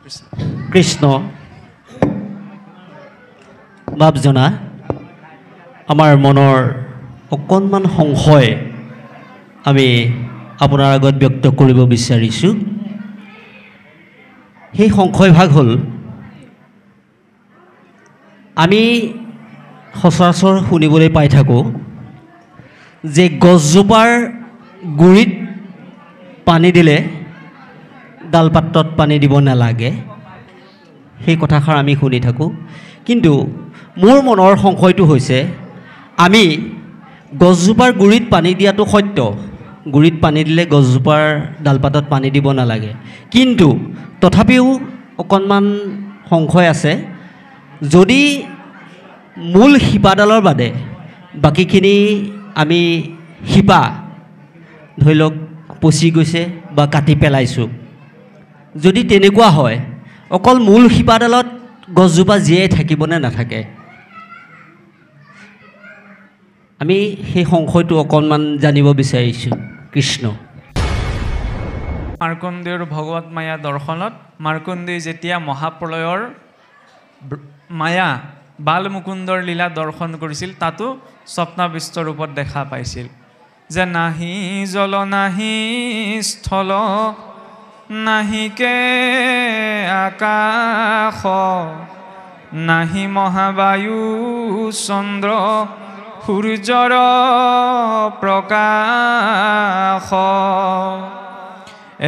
কৃষ্ণ বাপজনা আমাৰ মনৰ অকণমান সংশয় আমি আপোনাৰ আগত ব্যক্ত কৰিব বিচাৰিছোঁ। সেই সংশয় ভাগ হ'ল আমি সচৰাচৰ শুনিবলৈ পাই থাকোঁ যে গছজোপাৰ গুৰিত পানী দিলে ডালপাত্ৰত পানী দিব নালাগে, সেই কথাষাৰ আমি শুনি থাকোঁ। কিন্তু মোৰ মনৰ সংশয়টো হৈছে আমি গছজোপাৰ গুৰিত পানী দিয়াটো সত্য, গুৰিত পানী দিলে গছজোপাৰ ডালপাতত পানী দিব নালাগে, কিন্তু তথাপিও অকণমান সংশয় আছে। যদি মূল শিপাডালৰ বাদে বাকীখিনি আমি শিপা ধৰি লওক পচি গৈছে বা কাটি পেলাইছোঁ, যদি তেনেকুৱা হয় অকল মূল শিপাডালত গছজোপা জীয়াই থাকিবনে নাথাকে? আমি সেই সংশয়টো অকণমান জানিব বিচাৰিছোঁ। কৃষ্ণ। মাৰ্কণ্ডেয়ৰ ভগৱত মায়া দৰ্শনত মাৰ্কণ্ডেয় যেতিয়া মহাপ্ৰলয়ৰ মায়া বালমুকুন্দৰ লীলা দৰ্শন কৰিছিল, তাতো স্বপ্নাবিষ্ট ৰূপত দেখা পাইছিল যে নাহি জল নাহি স্থল নাহিকে আকাশ নাহি মহাবায়ু চন্দ্ৰ সূৰ্যৰ প্ৰকাশ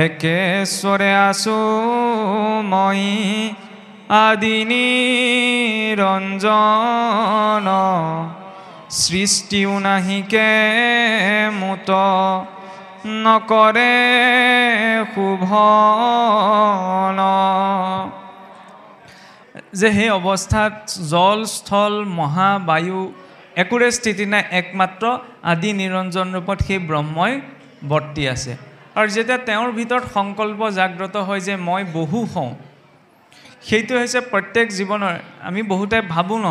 একেশ্বৰে আছো মই আদি নিৰঞ্জন সৃষ্টিও নাহিকে মুত নকৰে শুভন। যে সেই অৱস্থাত জল স্থল মহাবায়ু একোৰে স্থিতি নাই, একমাত্ৰ আদি নিৰঞ্জন ৰূপত সেই ব্ৰহ্মই বৰ্তি আছে। আৰু যেতিয়া তেওঁৰ ভিতৰত সংকল্প জাগ্ৰত হয় যে মই বহু হওঁ, সেইটো হৈছে প্ৰত্যেক জীৱনৰ। আমি বহুতে ভাবোঁ ন,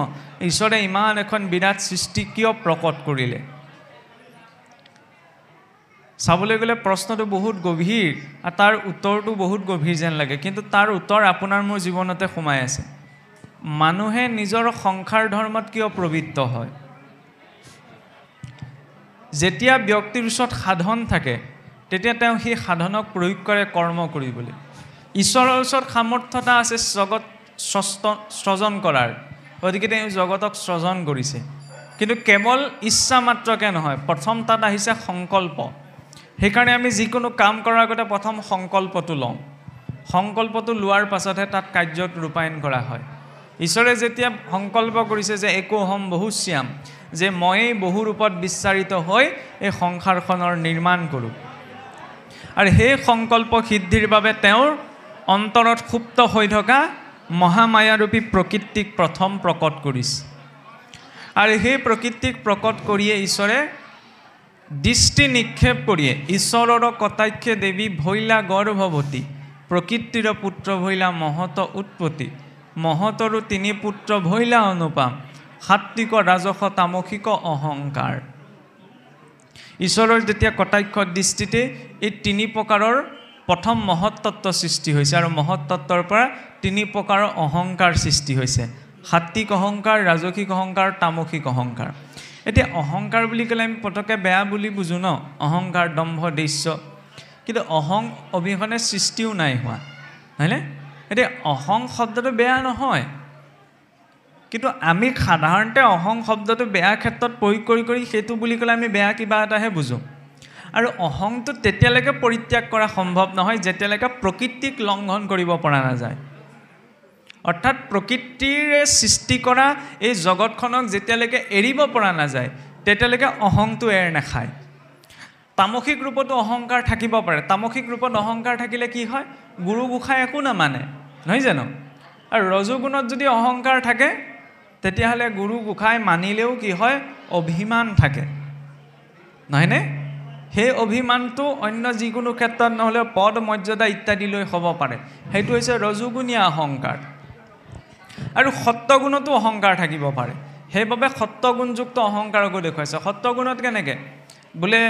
ঈশ্বৰে ইমান এখন বিৰাট সৃষ্টি কিয় প্ৰকট কৰিলে? চাবলৈ গ'লে প্ৰশ্নটো বহুত গভীৰ আৰু তাৰ উত্তৰটো বহুত গভীৰ যেন লাগে, কিন্তু তাৰ উত্তৰ আপোনাৰ মোৰ জীৱনতে সোমাই আছে। মানুহে নিজৰ সংসাৰ ধৰ্মত কিয় প্ৰবৃত্ত হয়? যেতিয়া ব্যক্তিৰ ওচৰত সাধন থাকে তেতিয়া তেওঁ সেই সাধনক প্ৰয়োগ কৰে কৰ্ম কৰিবলৈ। ঈশ্বৰৰ ওচৰত সামৰ্থ্যতা আছে জগত সৃজন কৰাৰ, গতিকে তেওঁ জগতক সৃজন কৰিছে। কিন্তু কেৱল ইচ্ছা মাত্ৰকে নহয়, প্ৰথম তাত আহিছে সংকল্প। সেইকাৰণে আমি যিকোনো কাম কৰাৰ আগতে প্ৰথম সংকল্পটো লওঁ, সংকল্পটো লোৱাৰ পাছতহে তাত কাৰ্যত ৰূপায়ণ কৰা হয়। ঈশ্বৰে যেতিয়া সংকল্প কৰিছে যে একোহম বহুশ্যাম, যে ময়েই বহু ৰূপত বিচাৰিত হৈ এই সংসাৰখনৰ নিৰ্মাণ কৰোঁ, আৰু সেই সংকল্প সিদ্ধিৰ বাবে তেওঁৰ অন্তৰত সুপ্ত হৈ থকা মহামায়াৰূপী প্ৰকৃতিক প্ৰথম প্ৰকট কৰিছে। আৰু সেই প্ৰকৃতিক প্ৰকট কৰিয়ে ঈশ্বৰে দৃষ্টি নিক্ষেপ কৰিয়ে ঈশ্বৰৰ কটাক্ষে দেৱী ভৈলা গৰ্ভৱতী প্ৰকৃতিৰ পুত্ৰ ভৈলা মহত উৎপত্তি মহতৰো তিনি পুত্ৰ ভৈলা অনুপাম সাত্বিক ৰাজস তামসিক অহংকাৰ। ঈশ্বৰৰ যেতিয়া কটাক্ষ দৃষ্টিতে এই তিনি প্ৰকাৰৰ প্ৰথম মহত্তত্ব সৃষ্টি হৈছে, আৰু মহত্তত্বৰ পৰা তিনি প্ৰকাৰৰ অহংকাৰ সৃষ্টি হৈছে, সাত্বিক অহংকাৰ, ৰাজসিক অহংকাৰ, তামসিক অহংকাৰ। এতিয়া অহংকাৰ বুলি ক'লে আমি পটককৈ বেয়া বুলি বুজোঁ ন, অহংকাৰ দম্ভ দৃশ্য, কিন্তু অহং অবিহনে সৃষ্টিও নাই হোৱা, হয়নে? এতিয়া অহং শব্দটো বেয়া নহয়, কিন্তু আমি সাধাৰণতে অহং শব্দটো বেয়া ক্ষেত্ৰত প্ৰয়োগ কৰি সেইটো বুলি ক'লে আমি বেয়া কিবা এটাহে বুজোঁ। আৰু অহংটো তেতিয়ালৈকে পৰিত্যাগ কৰা সম্ভৱ নহয় যেতিয়ালৈকে প্ৰকৃতিক লংঘন কৰিব পৰা নাযায়। অৰ্থাৎ প্ৰকৃতিৰে সৃষ্টি কৰা এই জগতখনক যেতিয়ালৈকে এৰিব পৰা নাযায় তেতিয়ালৈকে অহংটো এৰ নাখায়। তামসিক ৰূপতো অহংকাৰ থাকিব পাৰে। তামসিক ৰূপত অহংকাৰ থাকিলে কি হয়? গুৰু গোসাঁই একো নামানে, নহয় জানো? আৰু ৰজোগুণত যদি অহংকাৰ থাকে তেতিয়াহ'লে গুৰু গোসাঁই মানিলেও কি হয়? অভিমান থাকে, নহয়নে? সেই অভিমানটো অন্য যিকোনো ক্ষেত্ৰত নহ'লেও পদ মৰ্যাদা ইত্যাদিলৈ হ'ব পাৰে। সেইটো হৈছে ৰজোগুণীয়া অহংকাৰ। আৰু সত্যগুণতো অহংকাৰ থাকিব পাৰে, সেইবাবে সত্যগুণযুক্ত অহংকাৰকো দেখুৱাইছে। সত্যগুণত কেনেকৈ বোলে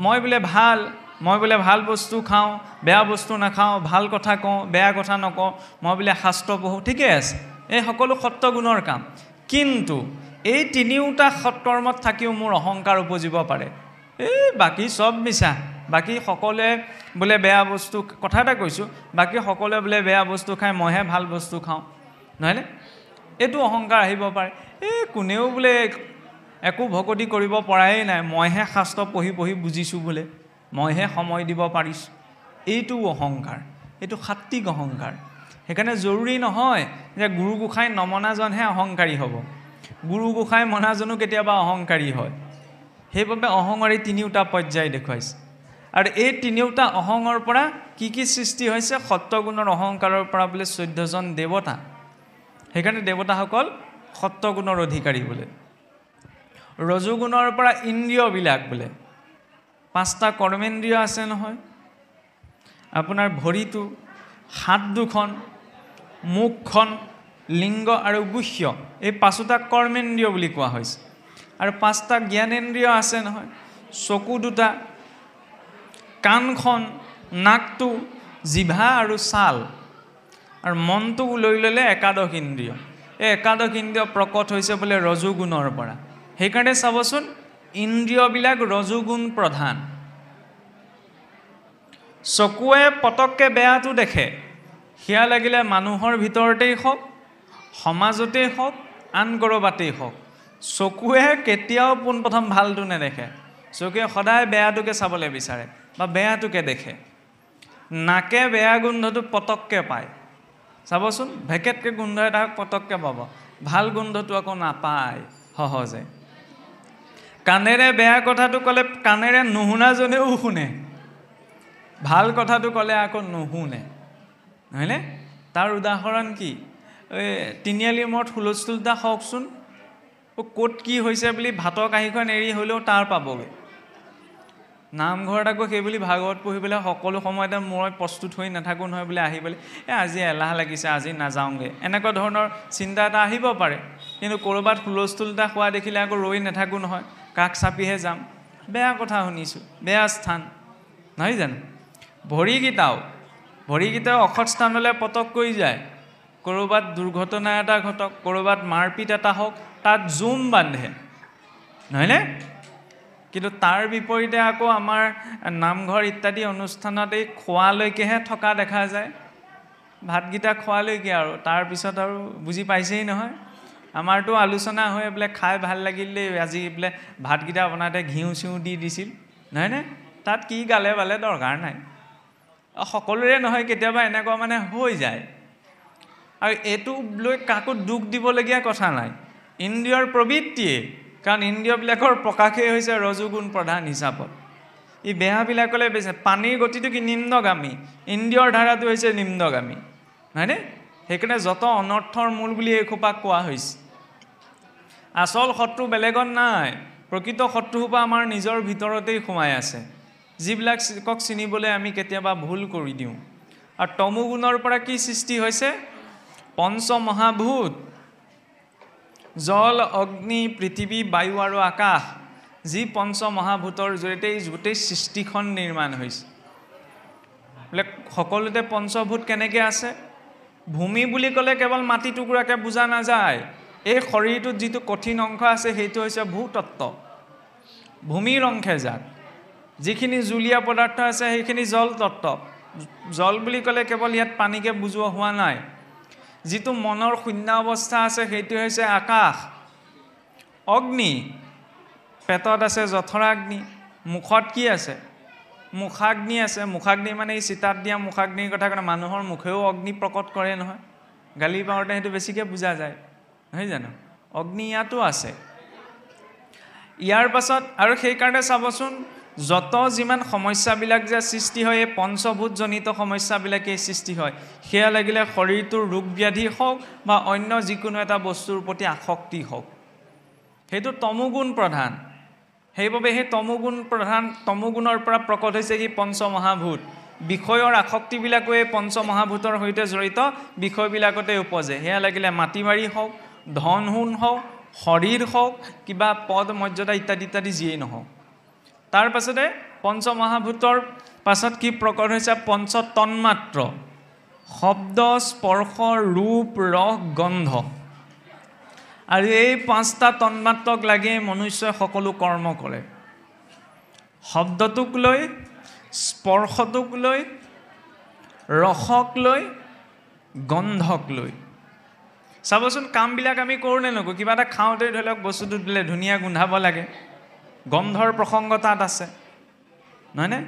মই বোলে ভাল, মই বোলে ভাল বস্তু খাওঁ, বেয়া বস্তু নাখাওঁ, ভাল কথা কওঁ, বেয়া কথা নকওঁ, মই বোলে শাস্ত্ৰ পঢ়োঁ, ঠিকে আছে, এই সকলো সত্ত্বগুণৰ কাম। কিন্তু এই তিনিওটা সৎকৰ্মত থাকিও মোৰ অহংকাৰ উপজিব পাৰে। এই বাকী চব মিছা, বাকী সকলোৱে বোলে বেয়া বস্তু, কথা এটা কৈছোঁ, বাকী সকলোৱে বোলে বেয়া বস্তু খায়, মইহে ভাল বস্তু খাওঁ, নহয়নে? এইটো অহংকাৰ আহিব পাৰে। এই কোনেও বোলে একো ভকতি কৰিব পৰাই নাই, মইহে শাস্ত্ৰ পঢ়ি পঢ়ি বুজিছোঁ বোলে, মইহে সময় দিব পাৰিছোঁ, এইটো অহংকাৰ, এইটো সাত্বিক অহংকাৰ। সেইকাৰণে জৰুৰী নহয় যে গুৰু গোসাঁই নমনাজনহে অহংকাৰী হ'ব, গুৰু গোসাঁই মনাজনো কেতিয়াবা অহংকাৰী হয়। সেইবাবে অহংকাৰী তিনিওটা পৰ্যায় দেখুৱাইছে। আৰু এই তিনিওটা অহঙৰ পৰা কি কি সৃষ্টি হৈছে? সত্ত্বগুণৰ অহংকাৰৰ পৰা বোলে 14জন দেৱতা। সেইকাৰণে দেৱতাসকল সত্ত্বগুণৰ অধিকাৰী বোলে। ৰজোগুণৰ পৰা ইন্দ্ৰিয়বিলাক বোলে, 5টা কৰ্মেন্দ্ৰিয় আছে নহয়, আপোনাৰ ভৰিটো, হাত দুখন, মুখখন, লিংগ আৰু গুহ্য, এই 5টা কৰ্মেন্দ্ৰিয় বুলি কোৱা হৈছে। আৰু 5টা জ্ঞানেন্দ্ৰিয় আছে নহয়, চকু দুটা, কাণখন, নাকটো, জিভা আৰু ছাল, আৰু মনটো লৈ ল'লে 11 ইন্দ্ৰিয়। এই 11 ইন্দ্ৰিয় প্ৰকট হৈছে বোলে ৰজোগুণৰ পৰা। সেইকাৰণে চাবচোন ইন্দ্ৰিয়বিলাক ৰজোগুণ প্ৰধান। চকুৱে পটককৈ বেয়াটো দেখে, সেয়া লাগিলে মানুহৰ ভিতৰতেই হওক, সমাজতেই হওক, আন ক'ৰবাতেই হওক, চকুৱে কেতিয়াও পোনপ্ৰথম ভালটো নেদেখে, চকুৱে সদায় বেয়াটোকে চাবলৈ বিচাৰে বা বেয়াটোকে দেখে। নাকে বেয়া গোন্ধটো পটককৈ পায়, চাবচোন ভেকেটকৈ গোন্ধ এটা পটককৈ পাব, ভাল গোন্ধটো আকৌ নাপায় সহজে। কাণেৰে বেয়া কথাটো ক'লে কাণেৰে নুশুনাজনেও শুনে, ভাল কথাটো ক'লে আকৌ নুশুনে, নহয়নে? তাৰ উদাহৰণ কি? এই তিনিআলিৰ মূৰত হুলস্থুলতা হওকচোন, ক'ত কি হৈছে বুলি ভাতৰ কাঁহীখন এৰি হ'লেও তাৰ পাবগৈ। নামঘৰত আকৌ সেই বুলি ভাগৱত পঢ়িবলৈ সকলো সময়তে মই প্ৰস্তুত হৈ নাথাকোঁ নহয় বোলে, আহি পেলাই আজি এলাহ লাগিছে, আজি নাযাওঁগৈ, এনেকুৱা ধৰণৰ চিন্তা এটা আহিব পাৰে। কিন্তু ক'ৰবাত হুলস্থুলতা হোৱা দেখিলে আকৌ ৰৈ নাথাকোঁ নহয়, কাষ চাপিহে যাম, বেয়া কথা শুনিছোঁ, বেয়া স্থান, নহয় জানো? ভৰিকেইটাও অসৎ স্থানলৈ পটককৈ যায়, ক'ৰবাত দুৰ্ঘটনা এটা ঘটক, ক'ৰবাত মাৰপিট এটা হওক, তাত জুম বান্ধে, নহয়নে? কিন্তু তাৰ বিপৰীতে আকৌ আমাৰ নামঘৰ ইত্যাদি অনুষ্ঠানত এই খোৱালৈকেহে থকা দেখা যায়, ভাতকেইটা খোৱালৈকে, আৰু তাৰপিছত আৰু বুজি পাইছেই নহয়। আমাৰতো আলোচনা হৈ বোলে খাই ভাল লাগিল দেই, আজি বোলে ভাতকেইটা বনাওঁতে ঘিউ চিউ দি দিছিল, নহয়নে? তাত কি গালে বালে দৰকাৰ নাই। সকলোৰে নহয়, কেতিয়াবা এনেকুৱা মানে হৈ যায়। আৰু এইটো লৈ কাকো দুখ দিবলগীয়া কথা নাই, ইন্দ্ৰিয়ৰ প্ৰবৃত্তিয়ে, কাৰণ ইন্দ্ৰিয়বিলাকৰ প্ৰকাশেই হৈছে ৰজোগুণ প্ৰধান হিচাপত। ই বেয়াবিলাকলৈ বেছি, পানীৰ গতিটো কি নিম্নগামী, ইন্দ্ৰিয়ৰ ধাৰাটো হৈছে নিম্নগামী, নহয়নে? সেইকাৰণে যত অনৰ্থৰ মূল বুলি এইসোপাক কোৱা হৈছে। আচল শত্ৰু বেলেগত নাই, প্ৰকৃত শত্ৰুসোপা আমাৰ নিজৰ ভিতৰতেই সোমাই আছে, যিবিলাক চিনিবলৈ আমি কেতিয়াবা ভুল কৰি দিওঁ। আৰু তমোগুণৰ পৰা কি সৃষ্টি হৈছে? পঞ্চমহাভূত, জল, অগ্নি, পৃথিৱী, বায়ু আৰু আকাশ, যি পঞ্চমহাভূতৰ জৰিয়তে এই গোটেই সৃষ্টিখন নিৰ্মাণ হৈছে। বোলে সকলোতে পঞ্চভূত কেনেকৈ আছে? ভূমি বুলি ক'লে কেৱল মাটি টুকুৰাকে বুজা নাযায়, এই শৰীৰটোত যিটো কঠিন অংশ আছে সেইটো হৈছে ভূতত্ব, ভূমিৰ অংশে যাক। যিখিনি জুলীয়া পদাৰ্থ আছে সেইখিনি জল তত্ত্ব। জল বুলি ক'লে কেৱল ইয়াত পানীকে বুজোৱা হোৱা নাই, যিটো মনৰ শূন্য অৱস্থা আছে সেইটো হৈছে আকাশ। অগ্নি, পেটত আছে জঠৰাগ্নি, মুখত কি আছে? মুখাগ্নি আছে। মুখাগ্নি মানে এই চিতাত দিয়া মুখাগ্নিৰ কথা ক'লে, মানুহৰ মুখেও অগ্নি প্ৰকট কৰে নহয়, গালি পাওঁতে সেইটো বেছিকৈ বুজা যায়, নহয় জানো? অগ্নি ইয়াতো আছে। ইয়াৰ পাছত আৰু সেইকাৰণে চাবচোন যত যিমান সমস্যাবিলাক যে সৃষ্টি হয়, এই পঞ্চভূতজনিত সমস্যাবিলাকেই সৃষ্টি হয়। সেয়া লাগিলে শৰীৰটোৰ ৰোগ ব্যাধি হওক বা অন্য যিকোনো এটা বস্তুৰ প্ৰতি আসক্তি হওক, সেইটো তমোগুণ প্ৰধান। সেইবাবে সেই তমোগুণৰ পৰা প্ৰকট হৈছে কি পঞ্চমহাভূত। বিষয়ৰ আসক্তিবিলাকো এই পঞ্চমহাভূতৰ সৈতে জড়িত বিষয়বিলাকতে উপজে। সেয়া লাগিলে মাটি বাৰী হওক, ধন সোণ হওক, শৰীৰ হওক, কিবা পদ মৰ্যাদা ইত্যাদি ইত্যাদি যিয়েই নহওক। তাৰ পাছতে পঞ্চমহাভূতৰ পাছত কি প্ৰকট হৈছে পঞ্চ তন্মাত্ৰ শব্দ স্পৰ্শ ৰূপ ৰস গন্ধ আৰু এই পাঁচটা তন্মাত্ৰক লাগি মনুষ্যই সকলো কৰ্ম কৰে শব্দটোক লৈ স্পৰ্শটোক লৈ ৰসক লৈ গন্ধক লৈ চাবচোন কামবিলাক আমি কৰোঁ নে নকৰোঁ কিবা এটা খাওঁতে ধৰি লওক বস্তুটো দিলে ধুনীয়া গোন্ধাব লাগে গন্ধৰ প্ৰসংগ তাত আছে নহয়নে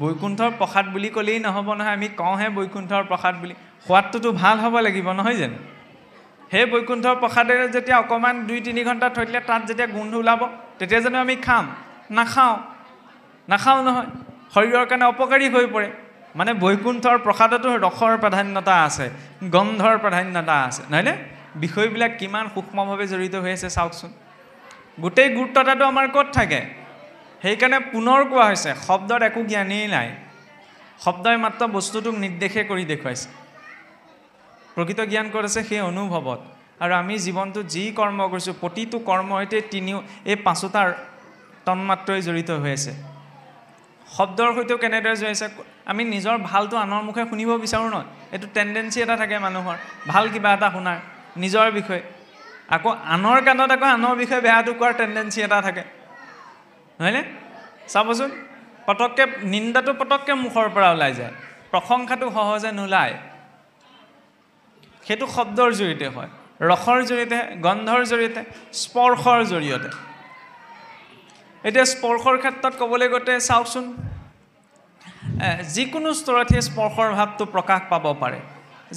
বৈকুণ্ঠৰ প্ৰসাদ বুলি ক'লেই নহ'ব নহয় আমি কওঁহে বৈকুণ্ঠৰ প্ৰসাদ বুলি সোৱাদটোতো ভাল হ'ব লাগিব নহয় জানো সেই বৈকুণ্ঠৰ প্ৰসাদেৰে যেতিয়া অকণমান 2-3 ঘণ্টা থৈ দিলে তাত যেতিয়া গোন্ধ ওলাব তেতিয়া জানো আমি খাম নাখাওঁ নহয় শৰীৰৰ কাৰণে অপকাৰী হৈ পৰে মানে বৈকুণ্ঠৰ প্ৰসাদতো ৰসৰ প্ৰাধান্যতা আছে গন্ধৰ প্ৰাধান্যতা আছে নহয়নে বিষয়বিলাক কিমান সূক্ষ্মভাৱে জড়িত হৈ আছে চাওকচোন গোটেই গুৰুত্বতাটো আমাৰ ক'ত থাকে সেইকাৰণে পুনৰ কোৱা হৈছে শব্দৰ একো জ্ঞানেই নাই শব্দই মাত্ৰ বস্তুটোক নিৰ্দেশে কৰি দেখুৱাইছে প্ৰকৃত জ্ঞান ক'ত আছে সেই অনুভৱত আৰু আমি জীৱনটোত যি কৰ্ম কৰিছোঁ প্ৰতিটো কৰ্ম সৈতে এই পাঁচোটাৰ তন্মাত্ৰই জড়িত হৈ আছে শব্দৰ সৈতেও কেনেদৰে জড়িত আছে আমি নিজৰ ভালটো আনৰ মুখে শুনিব বিচাৰোঁ নহয় এইটো টেণ্ডেঞ্চি এটা থাকে মানুহৰ ভাল কিবা এটা শুনাৰ নিজৰ বিষয়ে আকৌ আনৰ কাণত আকৌ আনৰ বিষয়ে বেয়াটো কোৱাৰ টেণ্ডেঞ্চি এটা থাকে নহয়নে চাবচোন পটককৈ নিন্দাটো পটককৈ মুখৰ পৰা ওলাই যায় প্ৰশংসাটো সহজে নোলায় সেইটো শব্দৰ জৰিয়তে হয় ৰসৰ জৰিয়তে গন্ধৰ জৰিয়তে স্পৰ্শৰ জৰিয়তে এতিয়া স্পৰ্শৰ ক্ষেত্ৰত ক'বলৈ গ'লে চাওকচোন যিকোনো স্তৰত সেই স্পৰ্শৰ ভাৱটো প্ৰকাশ পাব পাৰে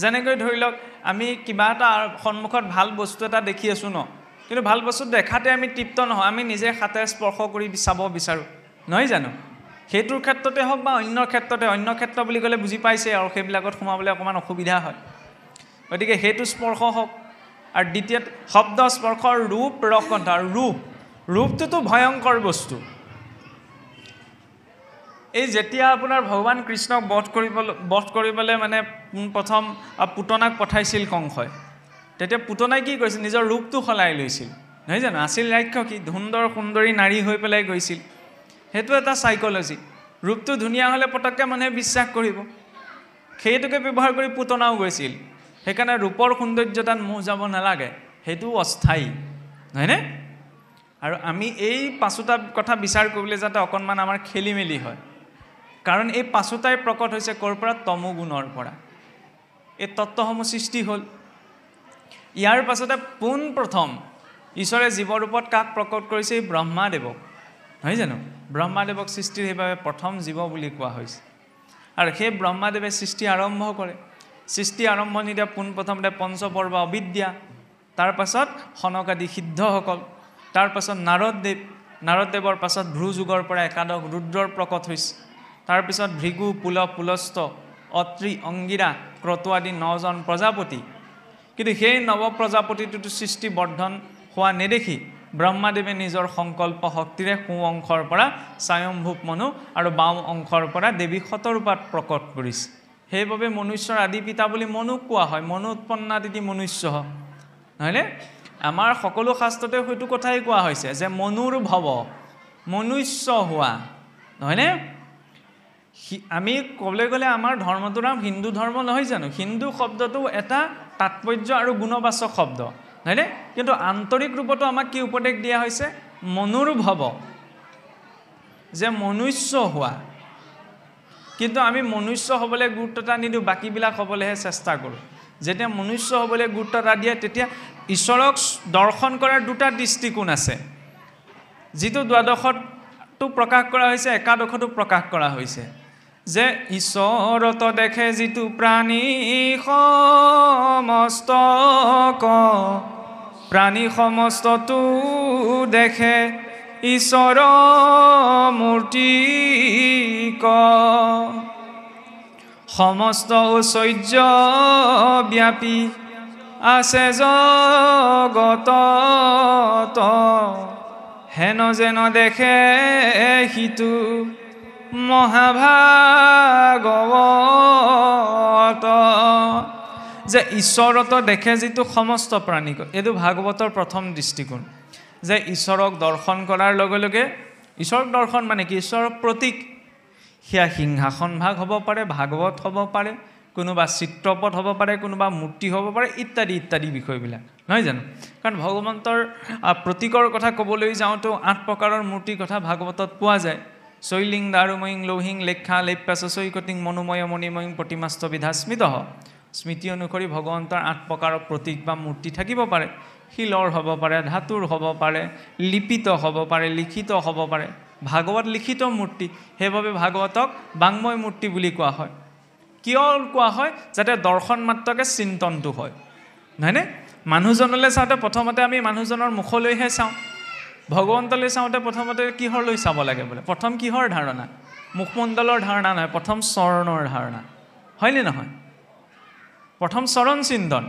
যেনেকৈ ধৰি লওক আমি কিবা এটা সন্মুখত ভাল বস্তু এটা দেখি আছোঁ ন কিন্তু ভাল বস্তু দেখাতে আমি তৃপ্ত নহয় আমি নিজে হাতেৰে স্পৰ্শ কৰি চাব বিচাৰোঁ নহয় জানো সেইটোৰ ক্ষেত্ৰতে হওক বা অন্য ক্ষেত্ৰ বুলি ক'লে বুজি পাইছে আৰু সেইবিলাকত সোমাবলৈ অকণমান অসুবিধা হয় গতিকে সেইটো স্পৰ্শ হওক আৰু দ্বিতীয়তে শব্দ স্পৰ্শৰ ৰূপ ৰস গন্ধ আৰু ৰূপটোতো ভয়ংকৰ বস্তু এই যেতিয়া আপোনাৰ ভগৱান কৃষ্ণক বধ কৰিবলৈ মানে প্ৰথম পুতনাক পঠাইছিল কংসই তেতিয়া পুতনাই কি কৰিছিল নিজৰ ৰূপটো সলাই লৈছিল নহয় জানো আছিল ৰাক্ষসী সুন্দৰী নাৰী হৈ পেলাই গৈছিল সেইটো এটা চাইক'লজি ৰূপটো ধুনীয়া হ'লে পটককৈ মানুহে বিশ্বাস কৰিব সেইটোকে ব্যৱহাৰ কৰি পুতনাও গৈছিল সেইকাৰণে ৰূপৰ সৌন্দৰ্যতাত মোহ যাব নালাগে সেইটো অস্থায়ী নহয়নে আৰু আমি এই পাঁচোটা কথা বিচাৰ কৰিবলৈ যাতে অকণমান আমাৰ খেলি মেলি হয় কাৰণ এই পাঁচোটাই প্ৰকট হৈছে ক'ৰ পৰা তমো গুণৰ পৰা এই তত্ত্বসমূহ সৃষ্টি হ'ল ইয়াৰ পাছতে পোনপ্ৰথম ঈশ্বৰে জীৱৰূপত কাক প্ৰকট কৰিছে এই ব্ৰহ্মাদেৱক নহয় জানো ব্ৰহ্মাদেৱক সৃষ্টিৰ সেইবাবে প্ৰথম জীৱ বুলি কোৱা হৈছে আৰু সেই ব্ৰহ্মাদেৱে সৃষ্টি আৰম্ভ কৰে সৃষ্টি আৰম্ভণিতে পোনপ্ৰথমতে পঞ্চপৰ্ব অবিদ্যা তাৰপাছত সনকাদি সিদ্ধসকল তাৰপাছত নাৰদদেৱৰ পাছত ভ্ৰুযুগৰ পৰা একাদশ ৰুদ্ৰৰ প্ৰকট হৈছে তাৰপিছত ভৃগু পুলস্ত অত্ৰি অংগিৰা ক্ৰতু আদি 9জন প্ৰজাপতি কিন্তু সেই নৱ প্ৰজাপতিটোতো সৃষ্টি বৰ্ধন হোৱা নেদেখি ব্ৰহ্মাদেৱে নিজৰ সংকল্প শক্তিৰে সোঁ অংশৰ পৰা স্বয়ম্ভূৱ মনু আৰু বাম অংশৰ পৰা দেৱী শতৰূপাত প্ৰকট কৰিছে সেইবাবে মনুষ্যৰ আদি পিতা বুলি মনুক কোৱা হয় মনু উৎপন্নাদিতি মনুষ্য নহয়নে আমাৰ সকলো শাস্ত্ৰতে সেইটো কথাই কোৱা হৈছে যে মনুৰ ভৱ মনুষ্য হোৱা নহয়নে আমি ক'বলৈ গ'লে আমাৰ ধৰ্মটোৰ নাম হিন্দু ধৰ্ম নহয় জানো হিন্দু শব্দটো এটা তাৎপৰ্য আৰু গুণবাচক শব্দ নহয়নে কিন্তু আন্তৰিক ৰূপতো আমাক কি উপদেশ দিয়া হৈছে মনুৰ ভৱ যে মনুষ্য হোৱা কিন্তু আমি মনুষ্য হ'বলৈ গুৰুত্বতা নিদিওঁ বাকীবিলাক হ'বলৈহে চেষ্টা কৰোঁ যেতিয়া মনুষ্য হ'বলৈ গুৰুত্বতা দিয়ে তেতিয়া ঈশ্বৰক দৰ্শন কৰাৰ দুটা দৃষ্টিকোণ আছে যিটো দ্বাদশতো প্ৰকাশ কৰা হৈছে একাদশতো প্ৰকাশ কৰা হৈছে যে ঈশ্বৰত দেখে যিটো প্ৰাণী সমস্তটো দেখে ঈশ্বৰ মূৰ্তি সমস্ত ঐশ্বৰ্য ব্যাপী আছে জগতত হেন যেন দেখে সিটো মহাভাগৱত যে ঈশ্বৰত দেখে যিটো সমস্ত প্ৰাণীক এইটো ভাগৱতৰ প্ৰথম দৃষ্টিকোণ যে ঈশ্বৰক দৰ্শন কৰাৰ লগে লগে ঈশ্বৰক দৰ্শন মানে কি ঈশ্বৰৰ প্ৰতীক সেয়া সিংহাসন ভাগ হ'ব পাৰে, ভাগৱত হ'ব পাৰে, কোনোবা চিত্ৰপট হ'ব পাৰে, কোনোবা মূৰ্তি হ'ব পাৰে, ইত্যাদি ইত্যাদি বিষয়বিলাক, নহয় জানো? কাৰণ ভগৱন্তৰ প্ৰতীকৰ কথা ক'বলৈ যাওঁতেও 8 প্ৰকাৰৰ মূৰ্তিৰ কথা ভাগৱতত পোৱা যায়। শৈলিং দাৰুময়ীং লৌহিং লেখ্যা লেপ্যাচৈকটিং মনোময় মণিময়ীং প্ৰতিমাস্ত বিধা স্মৃত। স্মৃতি অনুসৰি ভগৱন্তৰ 8 প্ৰকাৰৰ প্ৰতীক বা মূৰ্তি থাকিব পাৰে। শিলৰ হ'ব পাৰে, ধাতুৰ হ'ব পাৰে, লিপিত হ'ব পাৰে, লিখিত হ'ব পাৰে। ভাগৱত লিখিত মূৰ্তি, সেইবাবে ভাগৱতক বাংময় মূৰ্তি বুলি কোৱা হয়। কিয় কোৱা হয়? যাতে দৰ্শন মাত্ৰকে চিন্তনটো হয়, নহয়নে? মানুহজনলৈ চাওঁতে প্ৰথমতে আমি মানুহজনৰ মুখলৈহে চাওঁ, ভগৱন্তলৈ চাওঁতে প্ৰথমতে কিহৰলৈ চাব লাগে বোলে? প্ৰথম কিহৰ ধাৰণা? মুখমণ্ডলৰ ধাৰণা নহয়, প্ৰথম চৰণৰ ধাৰণা, হয়নে নহয়? প্ৰথম চৰণ চিন্তন,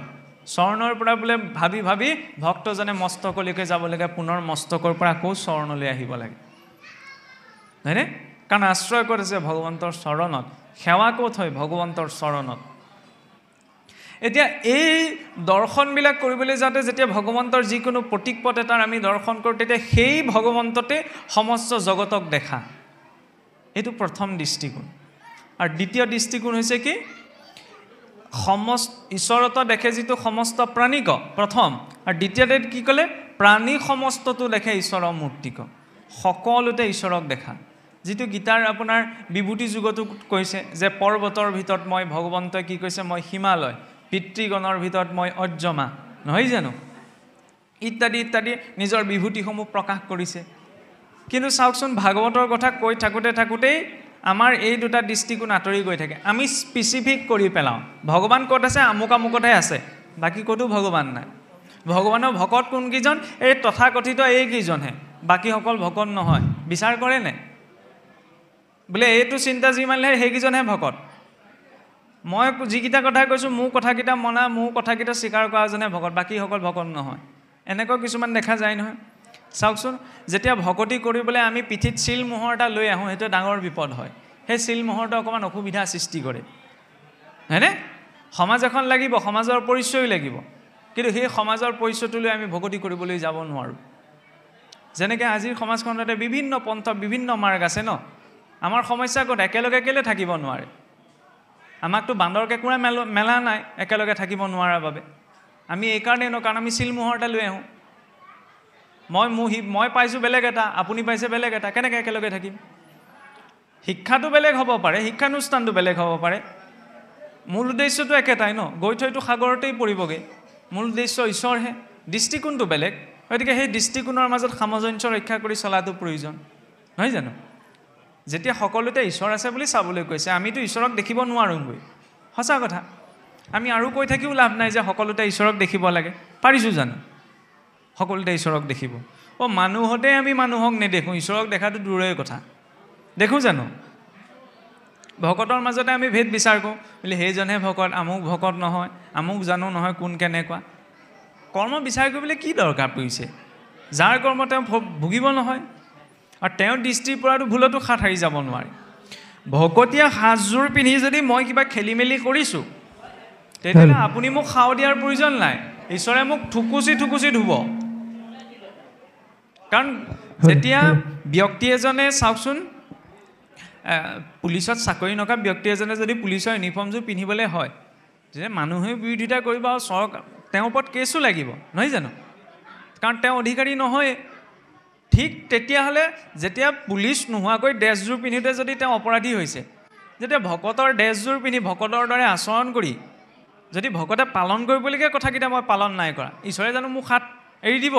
চৰণৰ পৰা বোলে ভাবি ভাবি ভক্তজনে মস্তকলৈকে যাব লাগে, পুনৰ মস্তকৰ পৰা আকৌ চৰণলৈ আহিব লাগে, নহয়নে? কাৰণ আশ্ৰয় ক'ত আছে? ভগৱন্তৰ চৰণত। সেৱা ক'ত হয়? ভগৱন্তৰ চৰণত। এতিয়া এই দৰ্শনবিলাক কৰিবলৈ যাওঁতে যেতিয়া ভগৱন্তৰ যিকোনো প্ৰতীক পথ এটাৰ আমি দৰ্শন কৰোঁ, তেতিয়া সেই ভগৱন্ততে সমস্ত জগতক দেখা, এইটো প্ৰথম দৃষ্টিকোণ। আৰু দ্বিতীয় দৃষ্টিকোণ হৈছে কি? ঈশ্বৰতো দেখে যিটো সমস্ত প্ৰাণীক, প্ৰথম। আৰু দ্বিতীয়তে কি ক'লে? প্ৰাণী সমস্তটো দেখে ঈশ্বৰৰ মূৰ্তিক, সকলোতে ঈশ্বৰক দেখা। যিটো গীতাৰ আপোনাৰ বিভূতি যুগতো কৈছে যে পৰ্বতৰ ভিতৰত মই, ভগৱন্তই কি কৈছে? মই হিমালয়, পিতৃগণৰ ভিতৰত মই অৰ্যমা, নহয় জানো? ইত্যাদি ইত্যাদি নিজৰ বিভূতিসমূহ প্ৰকাশ কৰিছে। কিন্তু চাওকচোন, ভাগৱতৰ কথা কৈ থাকোঁতেই আমাৰ এই দুটা দৃষ্টিকোণ আঁতৰি গৈ থাকে। আমি স্পেচিফিক কৰি পেলাওঁ, ভগৱান ক'ত আছে? আমুক আমুকতহে আছে, বাকী ক'তো ভগৱান নাই। ভগৱানৰ ভকত কোনকেইজন? এই তথাকথিত এইকেইজনহে, বাকীসকল ভকত নহয়। বিচাৰ কৰে নে? বোলে এইটো চিন্তা যি মানিলে সেইকেইজনহে ভকত। মই যিকেইটা কথা কৈছোঁ, মোৰ কথাকেইটা মনা, মোৰ কথাকেইটা স্বীকাৰ কৰাজনে ভকত, বাকীসকল ভকত নহয়। এনেকুৱা কিছুমান দেখা যায় নহয়। চাওকচোন, যেতিয়া ভকতি কৰিবলৈ আমি পিঠিত চিল মোহৰ এটা লৈ আহোঁ, সেইটো ডাঙৰ বিপদ হয়। সেই চিল মোহৰটো অকণমান অসুবিধা সৃষ্টি কৰে, হয়নে? সমাজ এখন লাগিব, সমাজৰ পৰিচয় লাগিব, কিন্তু সেই সমাজৰ পৰিচয়টো লৈ আমি ভকতি কৰিবলৈ যাব নোৱাৰোঁ। যেনেকৈ আজিৰ সমাজখনতে বিভিন্ন পন্থ, বিভিন্ন মাৰ্গ আছে ন। আমাৰ সমস্যা ক'ত? একেলগে কেলৈ থাকিব নোৱাৰে? আমাকতো বান্দৰ কেঁকুৰা মেলা নাই একেলগে থাকিব নোৱাৰাৰ বাবে। আমি এইকাৰণেই কাৰণ আমি চিলমোহৰ এটা লৈ আহোঁ। মই পাইছোঁ বেলেগ এটা, আপুনি পাইছে বেলেগ এটা, কেনেকৈ একেলগে থাকিম? শিক্ষাটো বেলেগ হ'ব পাৰে, শিক্ষানুষ্ঠানটো বেলেগ হ'ব পাৰে, মূল উদ্দেশ্যটো একেটাই ন। গৈ থৈতো সাগৰতেই পৰিবগৈ, মূল উদ্দেশ্য ঈশ্বৰহে, দৃষ্টিকোণটো বেলেগ। গতিকে সেই দৃষ্টিকোণৰ মাজত সামঞ্জস্য ৰক্ষা কৰি চলাটো প্ৰয়োজন, নহয় জানো? যেতিয়া সকলোতে ঈশ্বৰ আছে বুলি চাবলৈ কৈছে, আমিতো ঈশ্বৰক দেখিব নোৱাৰোঁগৈ, সঁচা কথা। আমি আৰু কৈ থাকিও লাভ নাই যে সকলোতে ঈশ্বৰক দেখিব লাগে। পাৰিছোঁ জানো সকলোতে ঈশ্বৰক দেখিব? মানুহতে আমি মানুহক নেদেখোঁ, ঈশ্বৰক দেখাটো দূৰৰে কথা। দেখোঁ জানো? ভকতৰ মাজতে আমি ভেদ বিচাৰ কৰোঁ, বোলে সেইজনহে ভকত, আমুক ভকত নহয়, আমুক জানো নহয় কোন কেনেকুৱা। কৰ্ম বিচাৰ কৰিবলৈ কি দৰকাৰ পৰিছে? যাৰ কৰ্ম তেওঁ ভুগিব নহয়, আৰু তেওঁৰ দৃষ্টিৰ পৰাতো ভুলতো হাত সাৰি যাব নোৱাৰে। ভকতীয়া সাজযোৰ পিন্ধি যদি মই কিবা খেলি মেলি কৰিছোঁ, তেতিয়াহ'লে আপুনি মোক সাও দিয়াৰ প্ৰয়োজন নাই, ঈশ্বৰে মোক ঠুকুচি ধুব। কাৰণ যেতিয়া ব্যক্তি এজনে, চাওকচোন, পুলিচত চাকৰি নকৰা ব্যক্তি এজনে যদি পুলিচৰ ইউনিফৰ্মযোৰ পিন্ধিবলৈ হয়, তেতিয়া মানুহে বিৰোধিতা কৰিব আৰু তেওঁৰ ওপৰত কেছো লাগিব, নহয় জানো? কাৰণ তেওঁ অধিকাৰী নহয়। ঠিক তেতিয়াহ'লে যেতিয়া পুলিচ নোহোৱাকৈ ড্ৰেছযোৰ পিন্ধোতে যদি তেওঁ অপৰাধী হৈছে, যেতিয়া ভকতৰ ড্ৰেছযোৰ পিন্ধি ভকতৰ দৰে আচৰণ কৰি যদি ভকতে পালন কৰিবলগীয়া কথাকেইটা মই পালন নাই কৰা, ঈশ্বৰে জানো মোক হাত এৰি দিব?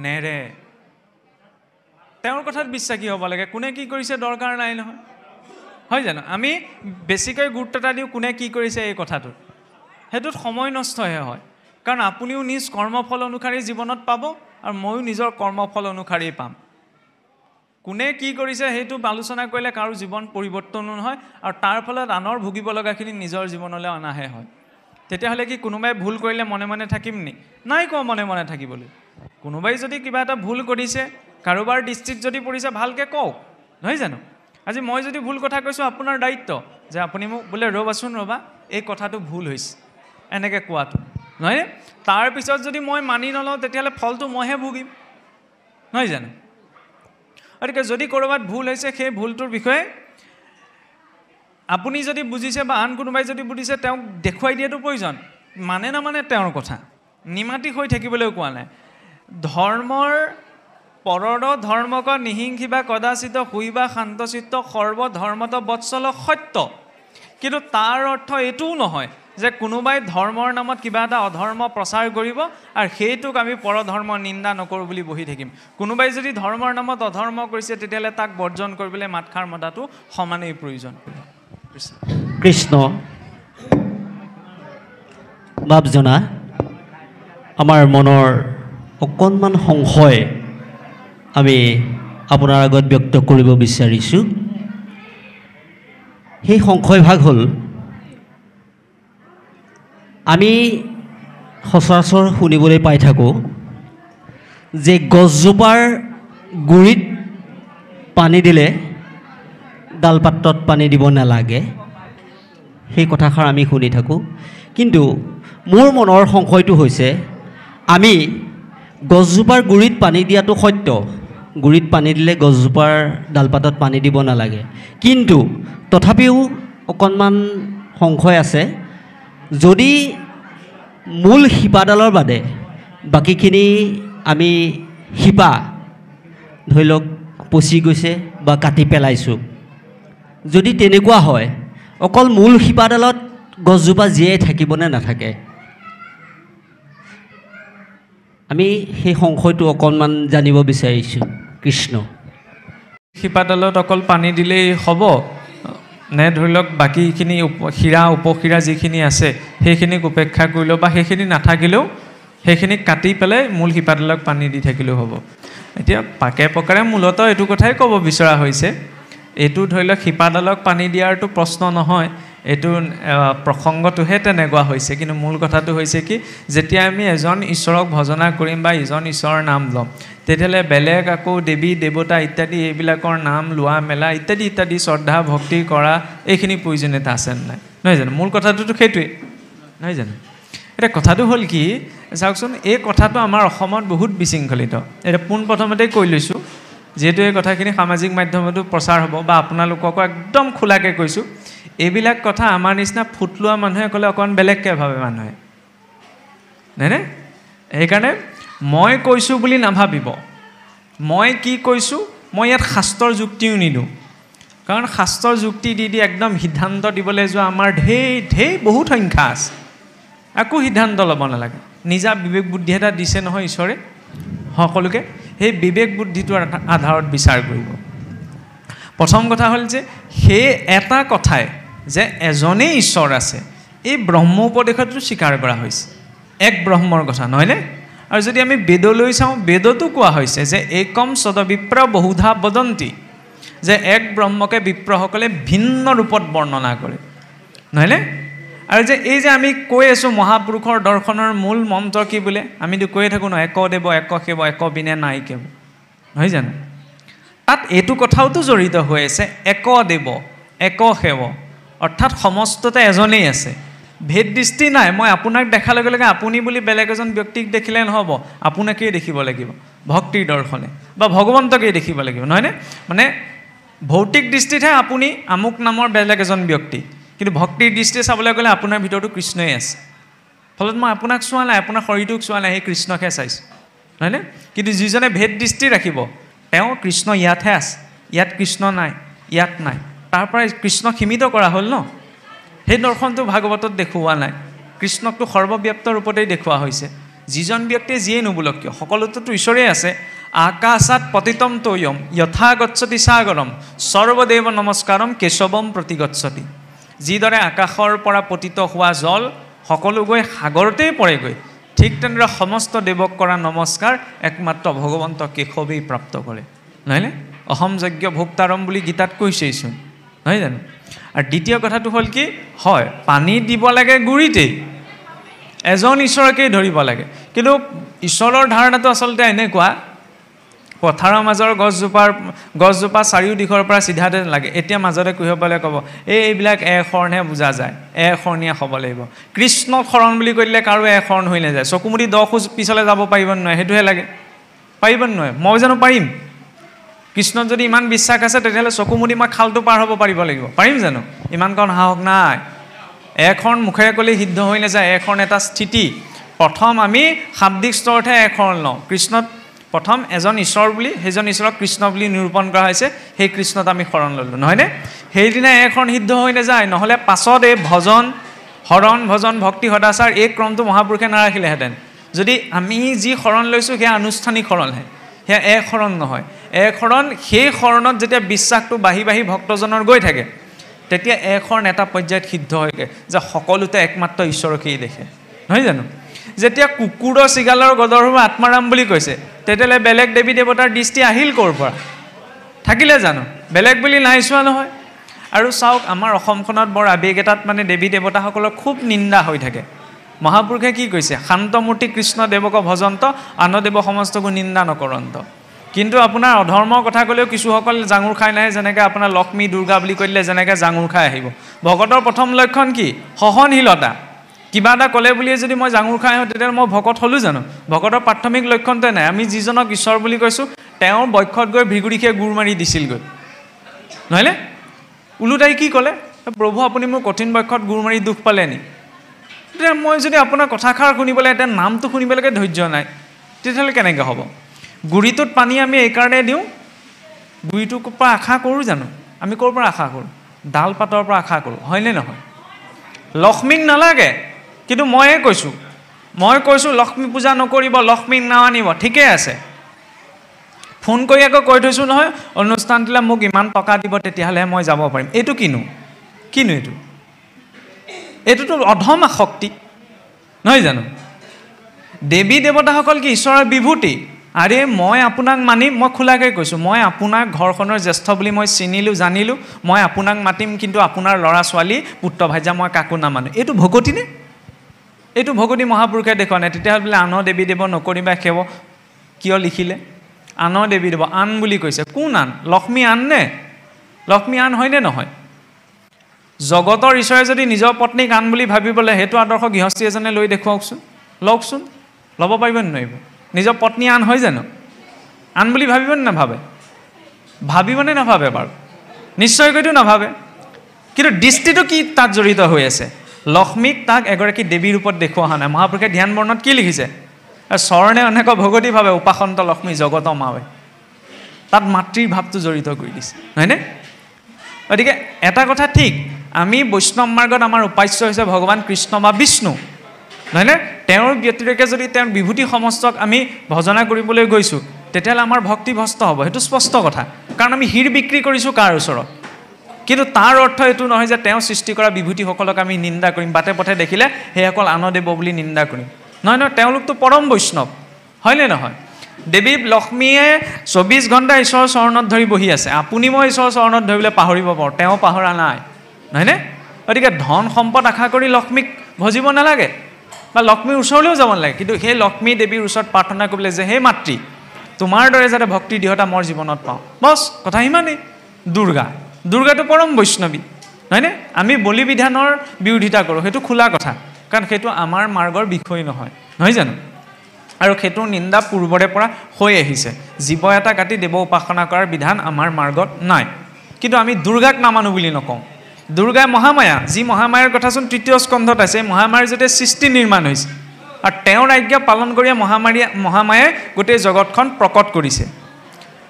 নেৰে। তেওঁৰ কথাত বিশ্বাসী হ'ব লাগে, কোনে কি কৰিছে দৰকাৰ নাই নহয়, হয় জানো? আমি বেছিকৈ গুৰুত্ব এটা দিওঁ কোনে কি কৰিছে এই কথাটোত, সেইটোত সময় নষ্টহে হয়। কাৰণ আপুনিও নিজ কৰ্মফল অনুসাৰে জীৱনত পাব, আৰু ময়ো নিজৰ কৰ্মফল অনুসাৰেই পাম। কোনে কি কৰিছে সেইটো আলোচনা কৰিলে কাৰো জীৱন পৰিৱৰ্তনো নহয়, আৰু তাৰ ফলত আনৰ ভুগিব লগাখিনি নিজৰ জীৱনলৈ অনাহে হয়। তেতিয়াহ'লে কি কোনোবাই ভুল কৰিলে মনে মনে থাকিম নি? নাই কোৱা মনে মনে থাকিবলৈ। কোনোবাই যদি কিবা এটা ভুল কৰিছে, কাৰোবাৰ দৃষ্টিত যদি পৰিছে, ভালকৈ কওক, নহয় জানো? আজি মই যদি ভুল কথা কৈছোঁ, আপোনাৰ দায়িত্ব যে আপুনি মোক বোলে ৰ'বা এই কথাটো ভুল হৈছে, এনেকৈ কোৱাটো, নহয়? তাৰপিছত যদি মই মানি নলওঁ, তেতিয়াহ'লে ফলটো মইহে ভুগিম, নহয় জানো? গতিকে যদি ক'ৰবাত ভুল হৈছে, সেই ভুলটোৰ বিষয়ে আপুনি যদি বুজিছে বা আন কোনোবাই যদি বুজিছে তেওঁক দেখুৱাই দিয়াটো প্ৰয়োজন মানে নামানে তেওঁৰ কথা নিমাতি হৈ থাকিবলৈও কোৱা নাই ধৰ্মৰ পৰৰ ধৰ্মক নিহিংসিবা কদাচিত শুইবা শান্তচিত্ত সৰ্বধৰ্মত বৎসল সত্য কিন্তু তাৰ অৰ্থ এইটোও নহয় যে কোনোবাই ধৰ্মৰ নামত কিবা এটা অধৰ্ম প্ৰচাৰ কৰিব আৰু সেইটোক আমি পৰধৰ্ম নিন্দা নকৰোঁ বুলি বহি থাকিম কোনোবাই যদি ধৰ্মৰ নামত অধৰ্ম কৰিছে তেতিয়াহ'লে তাক বৰ্জন কৰিবলৈ মাতষাৰ মতাটো সমানেই প্ৰয়োজন কৃষ্ণ বাপজনা আমাৰ মনৰ অকণমান সংশয় আমি আপোনাৰ আগত ব্যক্ত কৰিব বিচাৰিছোঁ সেই সংশয় ভাগ হ'ল আমি সচৰাচৰ শুনিবলৈ পাই থাকোঁ যে গছজোপাৰ গুৰিত পানী দিলে ডালপাত্ৰত পানী দিব নালাগে সেই কথাষাৰ আমি শুনি থাকোঁ কিন্তু মোৰ মনৰ সংশয়টো হৈছে আমি গছজোপাৰ গুৰিত পানী দিয়াটো সত্য গুৰিত পানী দিলে গছজোপাৰ ডালপাতত পানী দিব নালাগে কিন্তু তথাপিও অকণমান সংশয় আছে যদি মূল শিপাডালৰ বাদে বাকীখিনি আমি শিপা ধৰি লওক পচি গৈছে বা কাটি পেলাইছোঁ যদি তেনেকুৱা হয় অকল মূল শিপাডালত গছজোপা জীয়াই থাকিবনে নাথাকে আমি সেই সংশয়টো অকণমান জানিব বিচাৰিছোঁ কৃষ্ণ শিপাডালত অকল পানী দিলেই হ'ব নে ধৰি লওক বাকীখিনি শিৰা উপশিৰা যিখিনি আছে সেইখিনিক উপেক্ষা কৰিলেও বা সেইখিনি নাথাকিলেও সেইখিনিক কাটি পেলাই মূল শিপাডালক পানী দি থাকিলেও হ'ব এতিয়া পাকে পকাৰে মূলতঃ এইটো কথাই ক'ব বিচৰা হৈছে এইটো ধৰি লওক শিপাডালক পানী দিয়াৰটো প্ৰশ্ন নহয় এইটো প্ৰসংগটোহে তেনেকুৱা হৈছে কিন্তু মূল কথাটো হৈছে কি যেতিয়া আমি এজন ঈশ্বৰক ভজনা কৰিম বা ইজন ঈশ্বৰৰ নাম ল'ম তেতিয়াহ'লে বেলেগ আকৌ দেৱী দেৱতা ইত্যাদি এইবিলাকৰ নাম লোৱা মেলা ইত্যাদি ইত্যাদি শ্ৰদ্ধা ভক্তি কৰা এইখিনি প্ৰয়োজনীয়তা আছে নাই নহয় জানো মূল কথাটোতো সেইটোৱেই নহয় জানো এতিয়া কথাটো হ'ল কি চাওকচোন এই কথাটো আমাৰ অসমত বহুত বিশৃংখলিত এতিয়া পোনপ্ৰথমতেই কৈ লৈছোঁ যিহেতু এই কথাখিনি সামাজিক মাধ্যমতো প্ৰচাৰ হ'ব বা আপোনালোককো একদম খোলাকৈ কৈছোঁ এইবিলাক কথা আমাৰ নিচিনা ফুট লোৱা মানুহে ক'লে অকণমান বেলেগকৈ ভাবে মানুহে নহয়নে সেইকাৰণে মই কৈছোঁ বুলি নাভাবিব মই কি কৈছোঁ মই ইয়াত শাস্ত্ৰৰ যুক্তিও নিদিওঁ কাৰণ শাস্ত্ৰৰ যুক্তি দি একদম সিদ্ধান্ত দিবলৈ যোৱা আমাৰ ঢেৰ বহুত সংখ্যা আছে একো সিদ্ধান্ত ল'ব নালাগে নিজা বিবেক বুদ্ধি এটা দিছে নহয় ঈশ্বৰে সকলোকে সেই বিবেক বুদ্ধিটোৰ আধাৰত বিচাৰ কৰিব প্ৰথম কথা হ'ল যে সেই এটা কথাই যে এজনেই ঈশ্বৰ আছে এই ব্ৰহ্ম উপদেশতো স্বীকাৰ কৰা হৈছে এক ব্ৰহ্মৰ কথা নহয়নে আৰু যদি আমি বেদলৈ চাওঁ বেদতো কোৱা হৈছে যে একম সদবিপ্ৰ বহুধা বদন্তি যে এক ব্ৰহ্মকে বিপ্ৰসকলে ভিন্ন ৰূপত বৰ্ণনা কৰে নহয়নে আৰু যে এই যে আমি কৈ আছোঁ মহাপুৰুষৰ দৰ্শনৰ মূল মন্ত্ৰ কি বোলে আমিতো কৈয়ে থাকোঁ ন এক দেৱ এক সেৱ এক বিনে নাই কেৱ নহয় জানো তাত এইটো কথাওতো জড়িত হৈ আছে এক দেৱ এক সেৱ অৰ্থাৎ সমস্ততে এজনেই আছে ভেদ দৃষ্টি নাই মই আপোনাক দেখাৰ লগে লগে আপুনি বুলি বেলেগ এজন ব্যক্তিক দেখিলে নহ'ব আপোনাকেই দেখিব লাগিব ভক্তিৰ দৰ্শনে বা ভগৱন্তকেই দেখিব লাগিব নহয়নে মানে ভৌতিক দৃষ্টিতহে আপুনি আমুক নামৰ বেলেগ এজন ব্যক্তি কিন্তু ভক্তিৰ দৃষ্টিৰে চাবলৈ গ'লে আপোনাৰ ভিতৰতো কৃষ্ণই আছে ফলত মই আপোনাক চোৱা নাই আপোনাৰ শৰীৰটোক চোৱা নাই সেই কৃষ্ণকহে চাইছোঁ নহয়নে কিন্তু যিজনে ভেদ দৃষ্টি ৰাখিব তেওঁ কৃষ্ণ ইয়াতহে আছে ইয়াত কৃষ্ণ নাই ইয়াত নাই তাৰ পৰাই কৃষ্ণ সীমিত কৰা হ'ল ন সেই দৰ্শনটো ভাগৱতত দেখুওৱা নাই কৃষ্ণকটো সৰ্বব্যাপ্ত ৰূপতেই দেখুওৱা হৈছে যিজন ব্যক্তিয়ে যিয়েই নুবোলক কিয় সকলোতেতো ঈশ্বৰেই আছে আকাশাত পতিতম তৈয়ম যথা গচ্ছতি সাগৰম সৰ্বদেৱ নমস্কাৰম কেশৱম প্ৰতি গচ্ছতি যিদৰে আকাশৰ পৰা পতিত হোৱা জল সকলো গৈ সাগৰতেই পৰেগৈ ঠিক তেনেদৰে সমস্ত দেৱক কৰা নমস্কাৰ একমাত্ৰ ভগৱন্ত কেশৱেই প্ৰাপ্ত কৰে নহয়নে অহম যজ্ঞ ভোক্তাৰম বুলি গীতাত কৈছেইচোন নহয় জানো আৰু দ্বিতীয় কথাটো হ'ল কি হয় পানী দিব লাগে গুৰিতেই এজন ঈশ্বৰকেই ধৰিব লাগে কিন্তু ঈশ্বৰৰ ধাৰণাটো আচলতে এনেকুৱা পথাৰৰ মাজৰ গছজোপা চাৰিওদিশৰ পৰা চিধাতে লাগে এতিয়া মাজতে কুহিবলৈ ক'ব এইবিলাক শৰণহে বুজা যায় শৰণীয়া হ'ব লাগিব কৃষ্ণ শৰণ বুলি কৈ দিলে কাৰো শৰণ হৈ নাযায় চকুমুটি 10 খোজ পিছলৈ যাব পাৰিব নোৱাৰে সেইটোহে লাগে পাৰিব নোৱাৰে মই জানো পাৰিম কৃষ্ণত যদি ইমান বিশ্বাস আছে তেতিয়াহ'লে চকু মুদি মই খালটো পাৰ হ'ব পাৰিব লাগিব, পাৰিম জানো? ইমান কাৰণ সাহস নাই। এখন মুখেৰে ক'লে সিদ্ধ হৈ নাযায়, এখন এটা স্থিতি। প্ৰথম আমি শাব্দিক স্তৰতহে এখন লওঁ। কৃষ্ণত প্ৰথম এজন ঈশ্বৰ বুলি, সেইজন ঈশ্বৰক কৃষ্ণ বুলি নিৰূপণ কৰা হৈছে, সেই কৃষ্ণত আমি শৰণ ল'লোঁ, নহয়নে? সেইদিনা এখন সিদ্ধ হৈ নাযায়, নহ'লে পাছত এই ভজন, হৰণ, ভজন, ভক্তি, সদাচাৰ এই ক্ৰমটো মহাপুৰুষে নাৰাখিলেহেঁতেন। যদি আমি যি শৰণ লৈছোঁ সেয়া আনুষ্ঠানিক শৰণহে, সেয়া এক শৰণ নহয়। এক শৰণ, সেই শৰণত যেতিয়া বিশ্বাসটো বাঢ়ি বাঢ়ি ভক্তজনৰ গৈ থাকে, তেতিয়া এক শৰণ এটা পৰ্যায়ত সিদ্ধ হয়গৈ যে সকলোতে একমাত্ৰ ঈশ্বৰকেই দেখে, নহয় জানো? যেতিয়া কুকুৰৰ চিগালৰ গদৰ্ভ আত্মাৰাম বুলি কৈছে, তেতিয়াহ'লে বেলেগ দেৱী দেৱতাৰ দৃষ্টি আহিল ক'ৰ পৰা? থাকিলে জানো? বেলেগ বুলি নাই চোৱা নহয়। আৰু চাওক, আমাৰ অসমখনত বৰ আৱেগ এটাত মানে দেৱী দেৱতাসকলৰ খুব নিন্দা হৈ থাকে। মহাপুৰুষে কি কৈছে? শান্তমূৰ্তি কৃষ্ণ দেৱক ভজন্ত, আন দেৱ সমস্তকো নিন্দা নকৰন্ত। কিন্তু আপোনাৰ অধৰ্মৰ কথা ক'লেও কিছুসকল জাঙুৰ খাই নাহে, যেনেকৈ আপোনাৰ লক্ষ্মী দুৰ্গা বুলি কৈ দিলে যেনেকৈ জাঙুৰ খাই আহিব। ভকতৰ প্ৰথম লক্ষণ কি? সহনশীলতা। কিবা এটা ক'লে বুলিয়ে যদি মই জাঙুৰ খাই আহোঁ, তেতিয়াহ'লে মই ভকত হ'লোঁ জানো? ভকতৰ প্ৰাথমিক লক্ষণটোৱে নাই। আমি যিজনক ঈশ্বৰ বুলি কৈছোঁ, তেওঁৰ বক্ষত গৈ ভৃগুৰীষে গুৰ মাৰি দিছিলগৈ, নহয়নে? ওলোটাই কি ক'লে? প্ৰভু, আপুনি মোৰ কঠিন বক্ষত গুৰ মাৰি দুখ পালে নি? তেতিয়া মই যদি আপোনাৰ কথাষাৰ শুনিবলৈ, এতিয়া নামটো শুনিবলৈকে ধৈৰ্য নাই, তেতিয়াহ'লে কেনেকৈ হ'ব? গুৰিটোত পানী আমি এইকাৰণে দিওঁ, গুৰিটোৰ পৰা আশা কৰোঁ জানো? আমি ক'ৰ পৰা আশা কৰোঁ? ডাল পাতৰ পৰা আশা কৰোঁ, হয়নে নহয়? লক্ষ্মীক নালাগে, কিন্তু ময়ে কৈছোঁ লক্ষ্মী পূজা নকৰিব, লক্ষ্মীক নামানিব, ঠিকেই আছে। ফোন কৰি আকৌ কৈ থৈছোঁ নহয়, অনুষ্ঠানটোলৈ মোক ইমান টকা দিব, তেতিয়াহ'লেহে মই যাব পাৰিম। এইটো কিনো এইটো? এইটোতো অধম আসক্তি, নহয় জানো? দেৱী দেৱতাসকল কি ঈশ্বৰৰ বিভূতি? আৰে মই আপোনাক মানিম, মই খোলাকৈ কৈছোঁ, মই আপোনাক ঘৰখনৰ জ্যেষ্ঠ বুলি মই চিনিলোঁ, জানিলোঁ, মই আপোনাক মাতিম, কিন্তু আপোনাৰ ল'ৰা ছোৱালী, পুত্ৰ ভাইজা মই কাকো নামানো। এইটো ভকতিনে? এইটো ভকতি মহাপুৰুষে দেখুওৱা নাই। তেতিয়াহ'লে বোলে আনৰ দেৱী দেৱ নকৰিবা সেৱ কিয় লিখিলে? আনৰ দেৱী দেৱ আন বুলি কৈছে, কোন আন? লক্ষ্মী আন নে? লক্ষ্মী আন হয়নে নহয়? জগতৰ ঈশ্বৰে যদি নিজৰ পত্নীক আন বুলি ভাবিবলৈ, সেইটো আদৰ্শ গৃহস্থী এজনে লৈ দেখুৱাওকচোন, লওকচোন, ল'ব পাৰিব নোৱাৰিব? নিজৰ পত্নী আন হয় জানো? আন বুলি ভাবিবনে নাভাবে? ভাবিবনে নাভাবে বাৰু? নিশ্চয়কৈতো নাভাবে। কিন্তু দৃষ্টিটো কি তাত জড়িত হৈ আছে? লক্ষ্মীক তাক এগৰাকী দেৱীৰ ৰূপত দেখুওৱা হোৱা নাই। মহাপুৰুষে ধ্যান বৰ্ণত কি লিখিছে? স্বৰ্ণে অনেক ভগৱতী ভাৱে উপাসন্ত লক্ষ্মী জগত মাৱে, তাত মাতৃৰ ভাৱটো জড়িত কৰি দিছে, হয়নে? গতিকে এটা কথা ঠিক, আমি বৈষ্ণৱ মাৰ্গত আমাৰ উপাস্য হৈছে ভগৱান কৃষ্ণ বা বিষ্ণু, নহয়নে? তেওঁৰ ব্যতিৰেকে যদি তেওঁৰ বিভূতি সমস্তক আমি ভজনা কৰিবলৈ গৈছোঁ, তেতিয়াহ'লে আমাৰ ভক্তি ভ্ৰষ্ট হ'ব, সেইটো স্পষ্ট কথা। কাৰণ আমি হীৰ বিক্ৰী কৰিছোঁ কাৰ ওচৰত? কিন্তু তাৰ অৰ্থ এইটো নহয় যে তেওঁ সৃষ্টি কৰা বিভূতিসকলক আমি নিন্দা কৰিম, বাটে পথে দেখিলে সেইসকল আন দেৱ বুলি নিন্দা কৰিম। নহয়, তেওঁলোকতো পৰম বৈষ্ণৱ, হয়নে নহয়? দেৱী লক্ষ্মীয়ে 24 ঘণ্টা ঈশ্বৰৰ চৰণত ধৰি বহি আছে। আপুনি মই ঈশ্বৰৰ চৰণত ধৰিবলৈ পাহৰিব পাৰোঁ, তেওঁ পাহৰা নাই, নহয়নে? গতিকে ধন সম্পদ আশা কৰি লক্ষ্মীক ভজিব নালাগে বা লক্ষ্মীৰ ওচৰলৈও যাব নালাগে। কিন্তু সেই লক্ষ্মী দেৱীৰ ওচৰত প্ৰাৰ্থনা কৰিবলৈ যে হে মাতৃ, তোমাৰ দৰে যাতে ভক্তিৰ দৃঢ়তা মোৰ জীৱনত পাওঁ, বছ কথা সিমানেই। দুৰ্গাটো পৰম বৈষ্ণৱী, হয়নে? আমি বলি বিধানৰ বিৰোধিতা কৰোঁ, সেইটো খোলা কথা, কাৰণ সেইটো আমাৰ মাৰ্গৰ বিষয় নহয়, নহয় জানো? আৰু সেইটোৰ নিন্দা পূৰ্বৰে পৰা হৈ আহিছে। জীৱ এটা কাটি দেৱ উপাসনা কৰাৰ বিধান আমাৰ মাৰ্গত নাই। কিন্তু আমি দুৰ্গাক নামানো বুলি নকওঁ। দুৰ্গাই মহামায়া, যি মহামায়াৰ কথাচোন 3য় স্কন্ধত আছে। মহামায়াৰ যেতিয়া সৃষ্টি নিৰ্মাণ হৈছে আৰু তেওঁৰ আজ্ঞা পালন কৰিয়ে মহামায়াই গোটেই জগতখন প্ৰকট কৰিছে,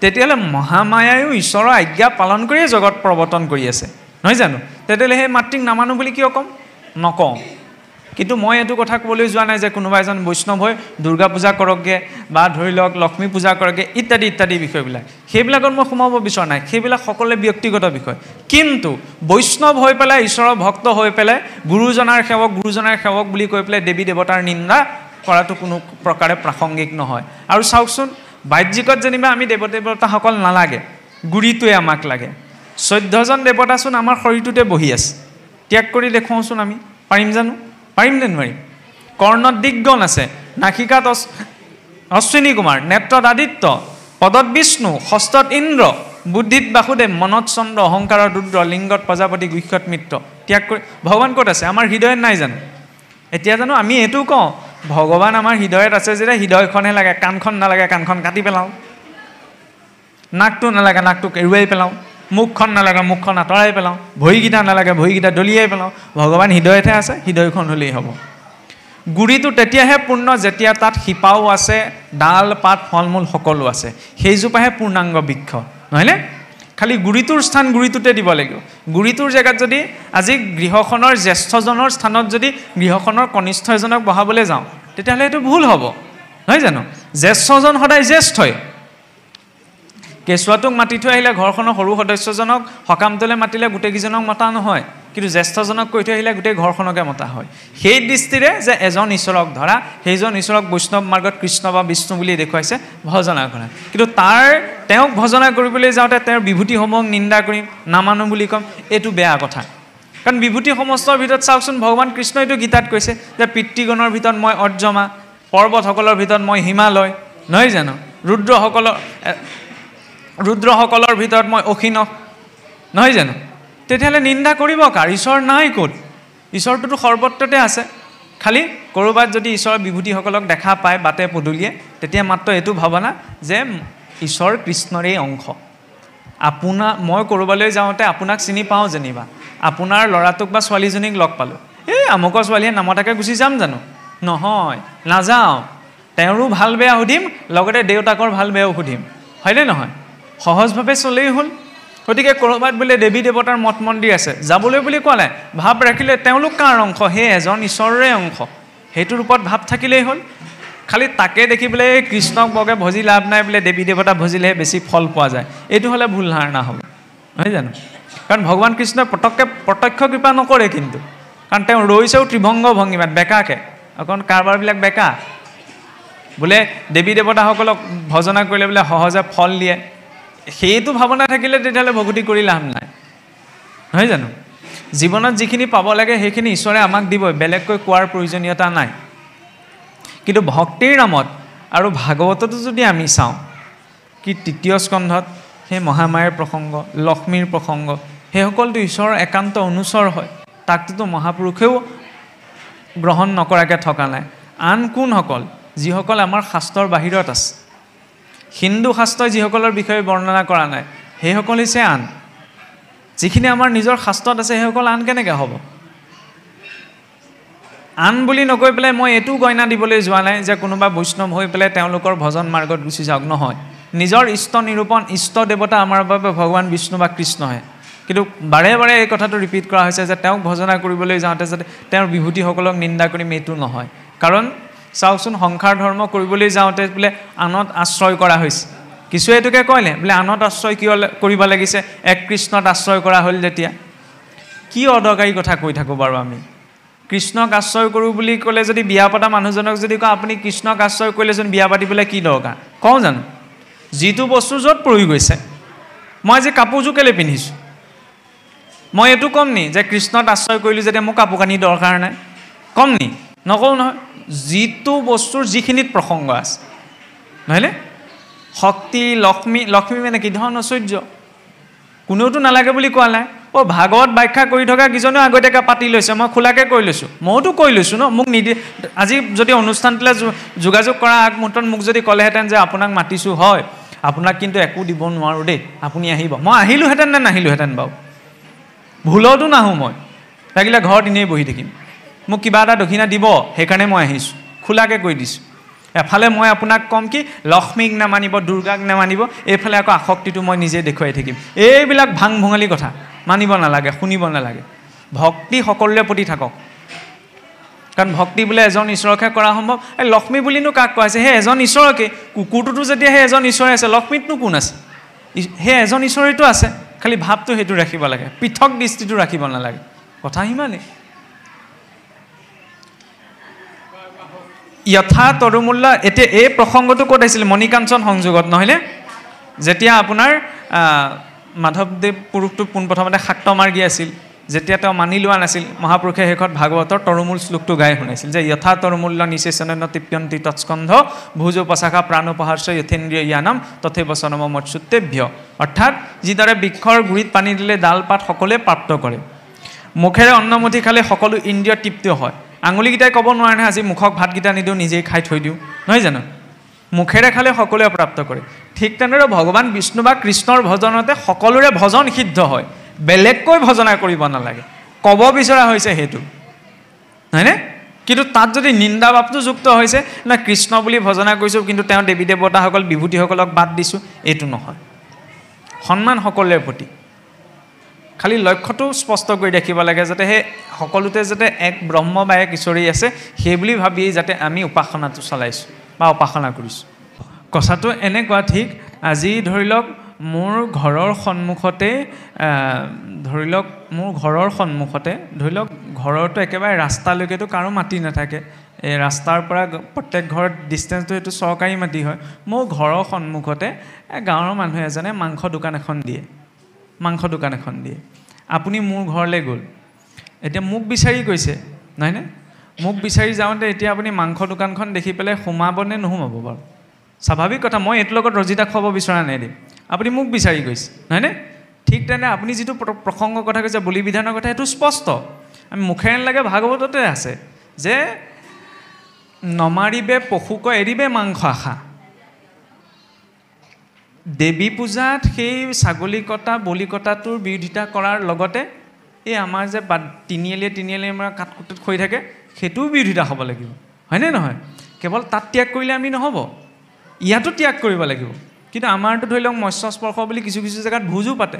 তেতিয়াহ'লে মহামায়ায়ো ঈশ্বৰৰ আজ্ঞা পালন কৰিয়ে জগত প্ৰৱৰ্তন কৰি আছে, নহয় জানো? তেতিয়াহ'লে সেই মাতৃক নামানো বুলি কিয় ক'ম? নকওঁ। কিন্তু মই এইটো কথা ক'বলৈ যোৱা নাই যে কোনোবা এজন বৈষ্ণৱ হৈ দুৰ্গা পূজা কৰকগৈ বা ধৰি লওক লক্ষ্মী পূজা কৰকগৈ ইত্যাদি ইত্যাদি বিষয়বিলাক, সেইবিলাকত মই সোমাব বিচৰা নাই। সেইবিলাক সকলোৱে ব্যক্তিগত বিষয়। কিন্তু বৈষ্ণৱ হৈ পেলাই, ঈশ্বৰৰ ভক্ত হৈ পেলাই গুৰুজনাৰ সেৱক বুলি কৈ পেলাই দেৱী দেৱতাৰ নিন্দা কৰাটো কোনো প্ৰকাৰে প্ৰাসংগিক নহয়। আৰু চাওকচোন, বাহ্যিকত যেনিবা আমি দেৱতাসকল নালাগে, গুৰিটোৱে আমাক লাগে। 14জন দেৱতাচোন আমাৰ শৰীৰটোতে বহি আছে। ত্যাগ কৰি দেখুৱাওঁচোন আমি, পাৰিম জানো? পাৰিম নে নোৱাৰিম? কৰ্ণত দিগগণ আছে, নাসিকাত অশ্বিনী কুমাৰ, নেত্ৰত আদিত্য, পদত বিষ্ণু, হস্তত ইন্দ্ৰ, বুদ্ধিত বাসুদেৱ, মনত চন্দ্ৰ, অহংকাৰত ৰুদ্ৰ, লিংগত প্ৰজাপতি, গুহ্যত মিত্ৰ। ত্যাগ কৰি ভগৱান ক'ত আছে? আমাৰ হৃদয়ত নাই জানো? এতিয়া জানো আমি এইটো কওঁ ভগৱান আমাৰ হৃদয়ত আছে যেতিয়া হৃদয়খনহে লাগে, কাণখন নালাগে, কাণখন কাটি পেলাওঁ। নাকটো নালাগে নাকটোক এৰুৱাই পেলাওঁ, মুখখন নালাগে মুখখন আঁতৰাই পেলাওঁ, ভৰিকেইটা নালাগে ভৰিকেইটা দলিয়াই পেলাওঁ। ভগৱান হৃদয়তহে আছে, হৃদয়খন হ'লেই হ'ব। গুৰিটো তেতিয়াহে পূৰ্ণ যেতিয়া তাত শিপাও আছে, ডাল পাত ফল মূল সকলো আছে, সেইজোপাহে পূৰ্ণাংগ বৃক্ষ, নহয়নে? খালি গুৰিটোৰ স্থান গুৰিটোতে দিব লাগিব। গুৰিটোৰ জেগাত যদি আজি গৃহখনৰ জ্যেষ্ঠজনৰ স্থানত যদি গৃহখনৰ কনিষ্ঠ এজনক বহাবলৈ যাওঁ, তেতিয়াহ'লে এইটো ভুল হ'ব, নহয় জানো? জ্যেষ্ঠজন সদায় জ্যেষ্ঠই। কেঁচুৱাটোক মাতি থৈ আহিলে ঘৰখনৰ সৰু সদস্যজনক সকামটোলৈ মাতিলে গোটেইকেইজনক মতা নহয়, কিন্তু জ্যেষ্ঠজনক কৈ থৈ আহিলে গোটেই ঘৰখনকে মতা হয়। সেই দৃষ্টিৰে যে এজন ঈশ্বৰক ধৰা, সেইজন ঈশ্বৰক বৈষ্ণৱ মাৰ্গত কৃষ্ণ বা বিষ্ণু বুলি দেখুৱাইছে ভজনা কৰা। কিন্তু তেওঁক ভজনা কৰিবলৈ যাওঁতে তেওঁৰ বিভূতিসমূহক নিন্দা কৰিম, নামানো বুলি ক'ম, এইটো বেয়া কথা। কাৰণ বিভূতি সমস্তৰ ভিতৰত চাওকচোন, ভগৱান কৃষ্ণইতো গীতাত কৈছে যে পিতৃগণৰ ভিতৰত মই অৰ্যমা, পৰ্বতসকলৰ ভিতৰত মই হিমালয়, নহয় জানো? ৰুদ্ৰসকলৰ ভিতৰত মই অখিনক, নহয় জানো? তেতিয়াহ'লে নিন্দা কৰিব কাৰ? ঈশ্বৰ নাই ক'ত? ঈশ্বৰটোতো সৰ্বত্ৰতে আছে। খালি ক'ৰবাত যদি ঈশ্বৰৰ বিভূতিসকলক দেখা পায় বাটে পদূলিয়ে, তেতিয়া মাত্ৰ এইটো ভাৱনা যে ঈশ্বৰ কৃষ্ণৰেই অংশ। মই ক'ৰবালৈ যাওঁতে আপোনাক চিনি পাওঁ যেনিবা, আপোনাৰ ল'ৰাটোক বা ছোৱালীজনীক লগ পালোঁ, এই আমুকৰ ছোৱালীয়ে নামতাকে গুচি যাম জানো? নহয়, নাযাওঁ। তেওঁৰো ভাল বেয়া সুধিম, লগতে দেউতাকৰ ভাল বেয়াও সুধিম, হয়নে নহয়? সহজভাৱে চলেই হ'ল। গতিকে ক'ৰবাত বোলে দেৱী দেৱতাৰ মঠ মন্দিৰ আছে, যাবলৈ বুলি ক'লে ভাৱ ৰাখিলে তেওঁলোক কাৰ অংশ? সেই এজন ঈশ্বৰৰে অংশ, সেইটো ৰূপত ভাৱ থাকিলেই হ'ল। খালি তাকে দেখি বোলে কৃষ্ণক বৰকে ভজি লাভ নাই, বোলে দেৱী দেৱতা ভজিলেহে বেছি ফল পোৱা যায়, এইটো হ'লে ভুল ধাৰণা হ'ব, নহয় জানো? কাৰণ ভগৱান কৃষ্ণই প্ৰত্যক্ষ কৃপা নকৰে, কিন্তু কাৰণ তেওঁ ৰৈছেও ত্ৰিভংগ ভংগীমাত বেকাকে। অকণ কাৰবাৰবিলাক বেকা, বোলে দেৱী দেৱতাসকলক ভজনা কৰিলে বোলে সহজে ফল দিয়ে, সেইটো ভাৱনা থাকিলে তেতিয়াহ'লে ভক্তি কৰি লাভ নাই, নহয় জানো? জীৱনত যিখিনি পাব লাগে সেইখিনি ঈশ্বৰে আমাক দিবই, বেলেগকৈ কোৱাৰ প্ৰয়োজনীয়তা নাই। কিন্তু ভক্তিৰ নামত আৰু ভাগৱততো যদি আমি চাওঁ, কি তৃতীয় স্কন্ধত সেই মহামায়াৰ প্ৰসংগ, লক্ষ্মীৰ প্ৰসংগ, সেইসকলটো ঈশ্বৰৰ একান্ত অনুচৰ হয়, তাকটোতো মহাপুৰুষেও গ্ৰহণ নকৰাকৈ থকা নাই। আন কোনসকল? যিসকল আমাৰ শাস্ত্ৰৰ বাহিৰত আছে, হিন্দু শাস্ত্ৰই যিসকলৰ বিষয়ে বৰ্ণনা কৰা নাই, সেইসকল হৈছে আন। যিখিনি আমাৰ নিজৰ শাস্ত্ৰত আছে সেইসকল আন কেনেকৈ হ'ব? আন বুলি নকৈ পেলাই মই এইটো গইনা দিবলৈ যোৱা নাই যে কোনোবা বৈষ্ণৱ হৈ পেলাই তেওঁলোকৰ ভজন মাৰ্গত গুচি যাওক, নহয়। নিজৰ ইষ্ট নিৰূপণ, ইষ্ট দেৱতা আমাৰ বাবে ভগৱান বিষ্ণু বা কৃষ্ণহে। কিন্তু বাৰে বাৰে এই কথাটো ৰিপিট কৰা হৈছে যে তেওঁক ভজনা কৰিবলৈ যাওঁতে যাতে তেওঁৰ বিভূতিসকলক নিন্দা কৰিম, এইটো নহয়। কাৰণ চাওকচোন, সংসাৰ ধৰ্ম কৰিবলৈ যাওঁতে বোলে আনত আশ্ৰয় কৰা হৈছে। কিছুৱে এইটোকে কয়নে বোলে আনত আশ্ৰয় কিয় কৰিব লাগিছে, এক কৃষ্ণত আশ্ৰয় কৰা হ'ল যেতিয়া। কি অদৰকাৰী কথা কৈ থাকোঁ বাৰু আমি? কৃষ্ণক আশ্ৰয় কৰোঁ বুলি ক'লে যদি বিয়া পতা মানুহজনক যদি কওঁ আপুনি কৃষ্ণক আশ্ৰয় কৰিলেচোন বিয়া পাতিবলৈ কি দৰকাৰ? কওঁ জানো? যিটো বস্তু য'ত পৰি গৈছে, মই আজি কাপোৰযোৰ কেলৈ পিন্ধিছোঁ, মই এইটো ক'ম নি যে কৃষ্ণত আশ্ৰয় কৰিলোঁ যেতিয়া মোৰ কাপোৰ কানি দৰকাৰ নাই? ক'ম নি? নকওঁ নহয়। যিটো বস্তুৰ যিখিনিত প্ৰসংগ আছে, নহয়নে? শক্তি, লক্ষ্মী মানে কি? ধন ঐশ্বৰ্য। কোনেওতো নালাগে বুলি কোৱা নাই। ভাগৱত ব্যাখ্যা কৰি থকা কিজনেও আগতীয়াকৈ পাতি লৈছে, মই খোলাকৈ কৈ লৈছোঁ, মইওতো কৈ লৈছোঁ ন। মোক আজি যদি অনুষ্ঠানটোলৈ যোগাযোগ কৰা আগমুহূৰ্তত মোক যদি ক'লেহেঁতেন যে আপোনাক মাতিছোঁ, হয় আপোনাক কিন্তু একো দিব নোৱাৰোঁ দেই, আপুনি আহিব, মই আহিলোহেঁতেন নে নাহিলোহেঁতেন বাৰু? ভুলতো নাহোঁ, মই লাগিলে ঘৰত এনেই বহি থাকিম, মোক কিবা এটা দক্ষিণা দিব, সেইকাৰণে মই আহিছোঁ, খোলাকৈ কৈ দিছোঁ। এফালে মই আপোনাক ক'ম কি লক্ষ্মীক নামানিব, দুৰ্গাক নামানিব, এইফালে আকৌ আসক্তিটো মই নিজে দেখুৱাই থাকিম। এইবিলাক ভাং ভঙালী কথা মানিব নালাগে, শুনিব নালাগে। ভক্তি সকলোৰে প্ৰতি থাকক, কাৰণ ভক্তি বোলে এজন ঈশ্বৰকহে কৰা সম্ভৱ। এই লক্ষ্মী বুলিনো কাক কোৱা হৈছে? সেই এজন ঈশ্বৰকে। কুকুৰটোতো যেতিয়া সেই এজন ঈশ্বৰে আছে, লক্ষ্মীতনো কোন আছে? সেই এজন ঈশ্বৰেতো আছে, খালি ভাৱটো সেইটো ৰাখিব লাগে, পৃথক দৃষ্টিটো ৰাখিব নালাগে। কথা সিমানেই। যথা তৰুমূল্য। এতিয়া এই প্ৰসংগটো ক'ত আহিছিল? মণিকাঞ্চন সংযোগত, নহয়নে? যেতিয়া আপোনাৰ মাধৱদেৱ পুৰুষটো পোনপ্ৰথমতে শাক্তমাৰ্গী আছিল, যেতিয়া তেওঁ মানি লোৱা নাছিল, মহাপুৰুষে শেষত ভাগৱতৰ তৰুমূল শ্লোকটো গাই শুনাইছিল যে যথা তৰুমূল্য নিশেষণ তৃপ্যন্তি তৎস্কন্ধ ভুজোপশাখা প্ৰাণোপহাৰ্য যথেন্দ্ৰিয় জ্ঞানম তথে বচনম মৎসুতেভ্য। অৰ্থাৎ যিদৰে বৃক্ষৰ গুৰিত পানী দিলে ডাল পাত সকলোৱে প্ৰাপ্ত কৰে, মুখেৰে অন্নমুঠি খালে সকলো ইন্দ্ৰিয় তৃপ্ত হয়। আঙুলিকেইটাই ক'ব নোৱাৰে নহয় আজি মুখক ভাতকেইটা নিদিওঁ, নিজেই খাই থৈ দিওঁ, নহয় জানো? মুখেৰে খালে সকলোৱে প্ৰাপ্ত কৰে। ঠিক তেনেদৰে ভগৱান বিষ্ণু বা কৃষ্ণৰ ভজনতে সকলোৰে ভজন সিদ্ধ হয়, বেলেগকৈ ভজনা কৰিব নালাগে। ক'ব বিচৰা হৈছে সেইটো, হয়নে? কিন্তু তাত যদি নিন্দা ভাৱটো যুক্ত হৈছে না কৃষ্ণ বুলি ভজনা কৰিছোঁ কিন্তু তেওঁ দেৱী দেৱতাসকল বিভূতিসকলক বাদ দিছোঁ, এইটো নহয়। সন্মান সকলোৰে প্ৰতি, খালি লক্ষ্যটো স্পষ্ট কৰি ৰাখিব লাগে যাতে সেই সকলোতে যাতে এক ব্ৰহ্ম বা এক ঈশ্বৰেই আছে সেই বুলি ভাবিয়েই যাতে আমি উপাসনাটো চলাইছোঁ বা উপাসনা কৰিছোঁ। কথাটো এনেকুৱা, ঠিক আজি ধৰি লওক মোৰ ঘৰৰ সন্মুখতে ধৰি লওক ঘৰৰতো একেবাৰে ৰাস্তালৈকেতো কাৰো মাটি নাথাকে, এই ৰাস্তাৰ পৰা প্ৰত্যেক ঘৰত ডিষ্টেঞ্চটো সেইটো চৰকাৰী মাটি হয়। মোৰ ঘৰৰ সন্মুখতে গাঁৱৰ মানুহ এজনে মাংস দোকান এখন দিয়ে। আপুনি মোৰ ঘৰলৈ গ'ল, এতিয়া মোক বিচাৰি গৈছে, নহয়নে? মোক বিচাৰি যাওঁতে এতিয়া আপুনি মাংস দোকানখন দেখি পেলাই সোমাবনে নোসোমাব বাৰু? স্বাভাৱিক কথা, মই এইটোৰ লগত ৰজিতা খুৱাব বিচৰা নাই দেই, আপুনি মোক বিচাৰি গৈছে, নহয়নে? ঠিক তেনে আপুনি যিটো প্ৰসংগৰ কথা কৈছে বলি বিধানৰ কথা, সেইটো স্পষ্ট। আমি মুখেৰে নালাগে ভাগৱততে আছে যে নমাৰিবে পশুক এৰিবে মাংস আশা। দেৱী পূজাত সেই ছাগলী কটা বলি কটাটোৰ বিৰোধিতা কৰাৰ লগতে এই আমাৰ যে তিনিআলিয়ে আমাৰ কাঠকুটত হৈ থাকে সেইটোও বিৰোধিতা হ'ব লাগিব, হয়নে নহয়? কেৱল তাত ত্যাগ কৰিলে আমি নহ'ব, ইয়াতো ত্যাগ কৰিব লাগিব। কিন্তু আমাৰতো ধৰি লওক মৎস্য স্পৰ্শ বুলি কিছু জেগাত ভোজো পাতে,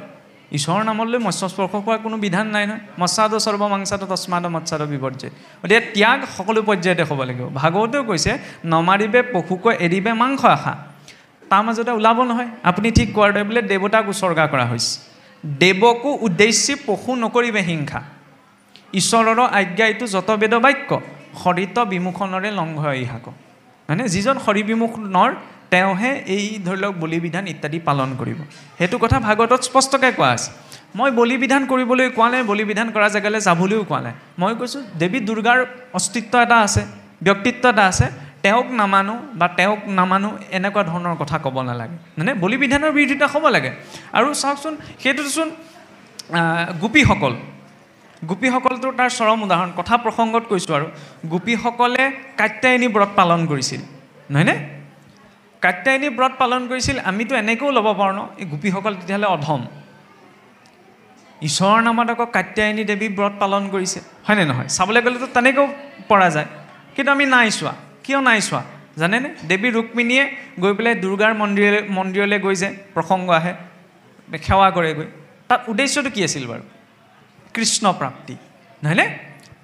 ঈশ্বৰৰ নামলৈ মৎস্য স্পৰ্শ কৰাৰ কোনো বিধান নাই নহয়। মৎস্যাদ সৰ্বমাংসাদ তস্মাদ মৎস্যাদ বিবৰ্জে, গতিকে ত্যাগ সকলো পৰ্যায়তে হ'ব লাগিব। ভাগৱতেও কৈছে নমাৰিবে পশুক এৰিবে মাংস আশা, তাৰ মাজতে ওলাব নহয়। আপুনি ঠিক কোৱাৰ দৰে বোলে দেৱতাক উচৰ্গা কৰা হৈছে, দেৱকো উদ্দেশ্যি পশু নকৰিবে হিংসা, ঈশ্বৰৰ আজ্ঞা এইটো যত বেদ বাক্য, হৰিত বিমুখনৰে লংঘ ইহাক। মানে যিজন হৰি বিমুখ নৰ তেওঁহে এই ধৰি লওক বলি বিধান ইত্যাদি পালন কৰিব, সেইটো কথা ভাগৱতত স্পষ্টকৈ কোৱা আছে। মই বলি বিধান কৰিবলৈ কোৱা নাই, বলি বিধান কৰা জেগালৈ যাবলৈও কোৱা নাই। মই কৈছোঁ দেৱী দুৰ্গাৰ অস্তিত্ব এটা আছে, ব্যক্তিত্ব এটা আছে, তেওঁক নামানো এনেকুৱা ধৰণৰ কথা ক'ব নালাগে, মানে বলি বিধানৰ বিৰোধিতা হ'ব লাগে। আৰু চাওকচোন সেইটোচোন গোপীসকলটো তাৰ চৰম উদাহৰণ। কথা প্ৰসংগত কৈছোঁ আৰু গোপীসকলে কাত্যায়নী ব্ৰত পালন কৰিছিল, নহয়নে? কাত্যায়নী ব্ৰত পালন কৰিছিল। আমিতো এনেকৈও ল'ব পাৰোঁ ন, এই গোপীসকল তেতিয়াহ'লে অধম, ঈশ্বৰৰ নামত আকৌ কাত্যায়নী দেৱী ব্ৰত পালন কৰিছে, হয়নে নহয়? চাবলৈ গ'লেতো তেনেকৈও পৰা যায়, কিন্তু আমি নাই চোৱা। কিয় নাই চোৱা জানেনে? দেৱী ৰুক্মিণীয়ে গৈ পেলাই দুৰ্গাৰ মন্দিৰলৈ গৈ যে প্ৰসংগ আহে, সেৱা কৰেগৈ, তাত উদ্দেশ্যটো কি আছিল বাৰু? কৃষ্ণ প্ৰাপ্তি, নহয়নে?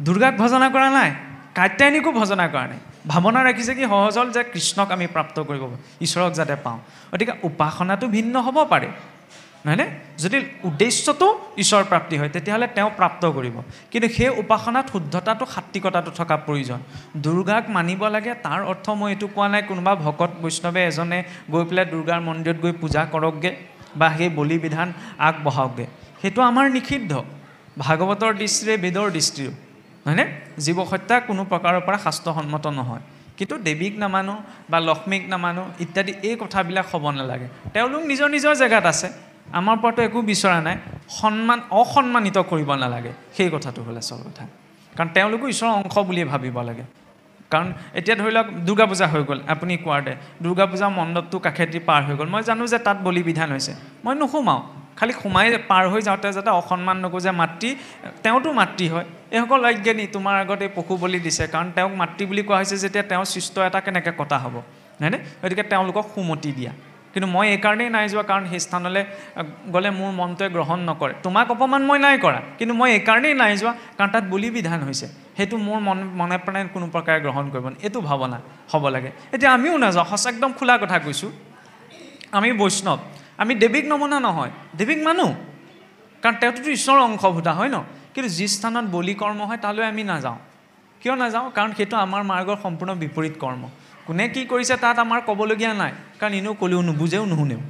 দুৰ্গাক ভজনা কৰা নাই, কাত্যায়নীকো ভজনা কৰা নাই, ভাৱনা ৰাখিছে কি সহজ হ'ল যে কৃষ্ণক আমি প্ৰাপ্ত কৰিব পাৰোঁ, ঈশ্বৰক যাতে পাওঁ। গতিকে উপাসনাটো ভিন্ন হ'ব পাৰে, নহয়নে? যদি উদ্দেশ্যটো ঈশ্বৰ প্ৰাপ্তি হয় তেতিয়াহ'লে তেওঁ প্ৰাপ্ত কৰিব, কিন্তু সেই উপাসনাত শুদ্ধতাটো সাত্বিকতাটো থকা প্ৰয়োজন। দুৰ্গাক মানিব লাগে তাৰ অৰ্থ মই এইটো কোৱা নাই কোনোবা ভকত বৈষ্ণৱে এজনে গৈ পেলাই দুৰ্গাৰ মন্দিৰত গৈ পূজা কৰকগৈ বা সেই বলি বিধান আগবঢ়াওকগৈ, সেইটো আমাৰ নিষিদ্ধ ভাগৱতৰ দৃষ্টিৰে, বেদৰ দৃষ্টিৰেও, হয়নে? জীৱ হত্যা কোনো প্ৰকাৰৰ পৰা শাস্ত্ৰসন্মত নহয়। কিন্তু দেৱীক নামানো বা লক্ষ্মীক নামানো ইত্যাদি এই কথাবিলাক হ'ব নালাগে। তেওঁলোক নিজৰ জেগাত আছে, আমাৰ পৰাতো একো বিচৰা নাই, অসন্মানিত কৰিব নালাগে, সেই কথাটো হ'ল আচল কথা। কাৰণ তেওঁলোকো ঈশ্বৰৰ অংশ বুলিয়ে ভাবিব লাগে। কাৰণ এতিয়া ধৰি লওক দুৰ্গা পূজা হৈ গ'ল, আপুনি কোৱাৰ দৰে দুৰ্গা পূজা মণ্ডপটো কাষেদি পাৰ হৈ গ'ল, মই জানো যে তাত বলি বিধান হৈছে, মই নোসোমাওঁ, খালি সোমাই পাৰ হৈ যাওঁতে যাতে অসন্মান নকৰোঁ যে মাতৃ, তেওঁতো মাতৃ হয়, এইসকল অজ্ঞানী তোমাৰ আগতে পশু বলি দিছে, কাৰণ তেওঁক মাতৃ বুলি কোৱা হৈছে যেতিয়া তেওঁ সৃষ্ট এটা কেনেকৈ কটা হ'ব, হয়নে? গতিকে তেওঁলোকক সুমতি দিয়া। কিন্তু মই এইকাৰণেই নাই যোৱা কাৰণ সেই স্থানলৈ গ'লে মোৰ মনটোৱে গ্ৰহণ নকৰে। তোমাক অপমান মই নাই কৰা, কিন্তু মই এইকাৰণেই নাই যোৱা কাৰণ তাত বলি বিধান হৈছে, সেইটো মোৰ মনে প্ৰাণে কোনো প্ৰকাৰে গ্ৰহণ কৰিব নোৱাৰে, এইটো ভাৱনা হ'ব লাগে। এতিয়া আমিও নাযাওঁ, সঁচা একদম খোলা কথা কৈছোঁ, আমি বৈষ্ণৱ, আমি দেৱীক নমনা নহয়, দেৱীক মানো, কাৰণ তেওঁতো ঈশ্বৰৰ অংশভূতা হয় ন। কিন্তু যি স্থানত বলি কৰ্ম হয় তালৈ আমি নাযাওঁ। কিয় নাযাওঁ? কাৰণ সেইটো আমাৰ মাৰ্গৰ সম্পূৰ্ণ বিপৰীত কৰ্ম। কোনে কি কৰিছে তাত আমাৰ ক'বলগীয়া নাই, কাৰণ এনেও ক'লেও নুবুজেও নুশুনেও।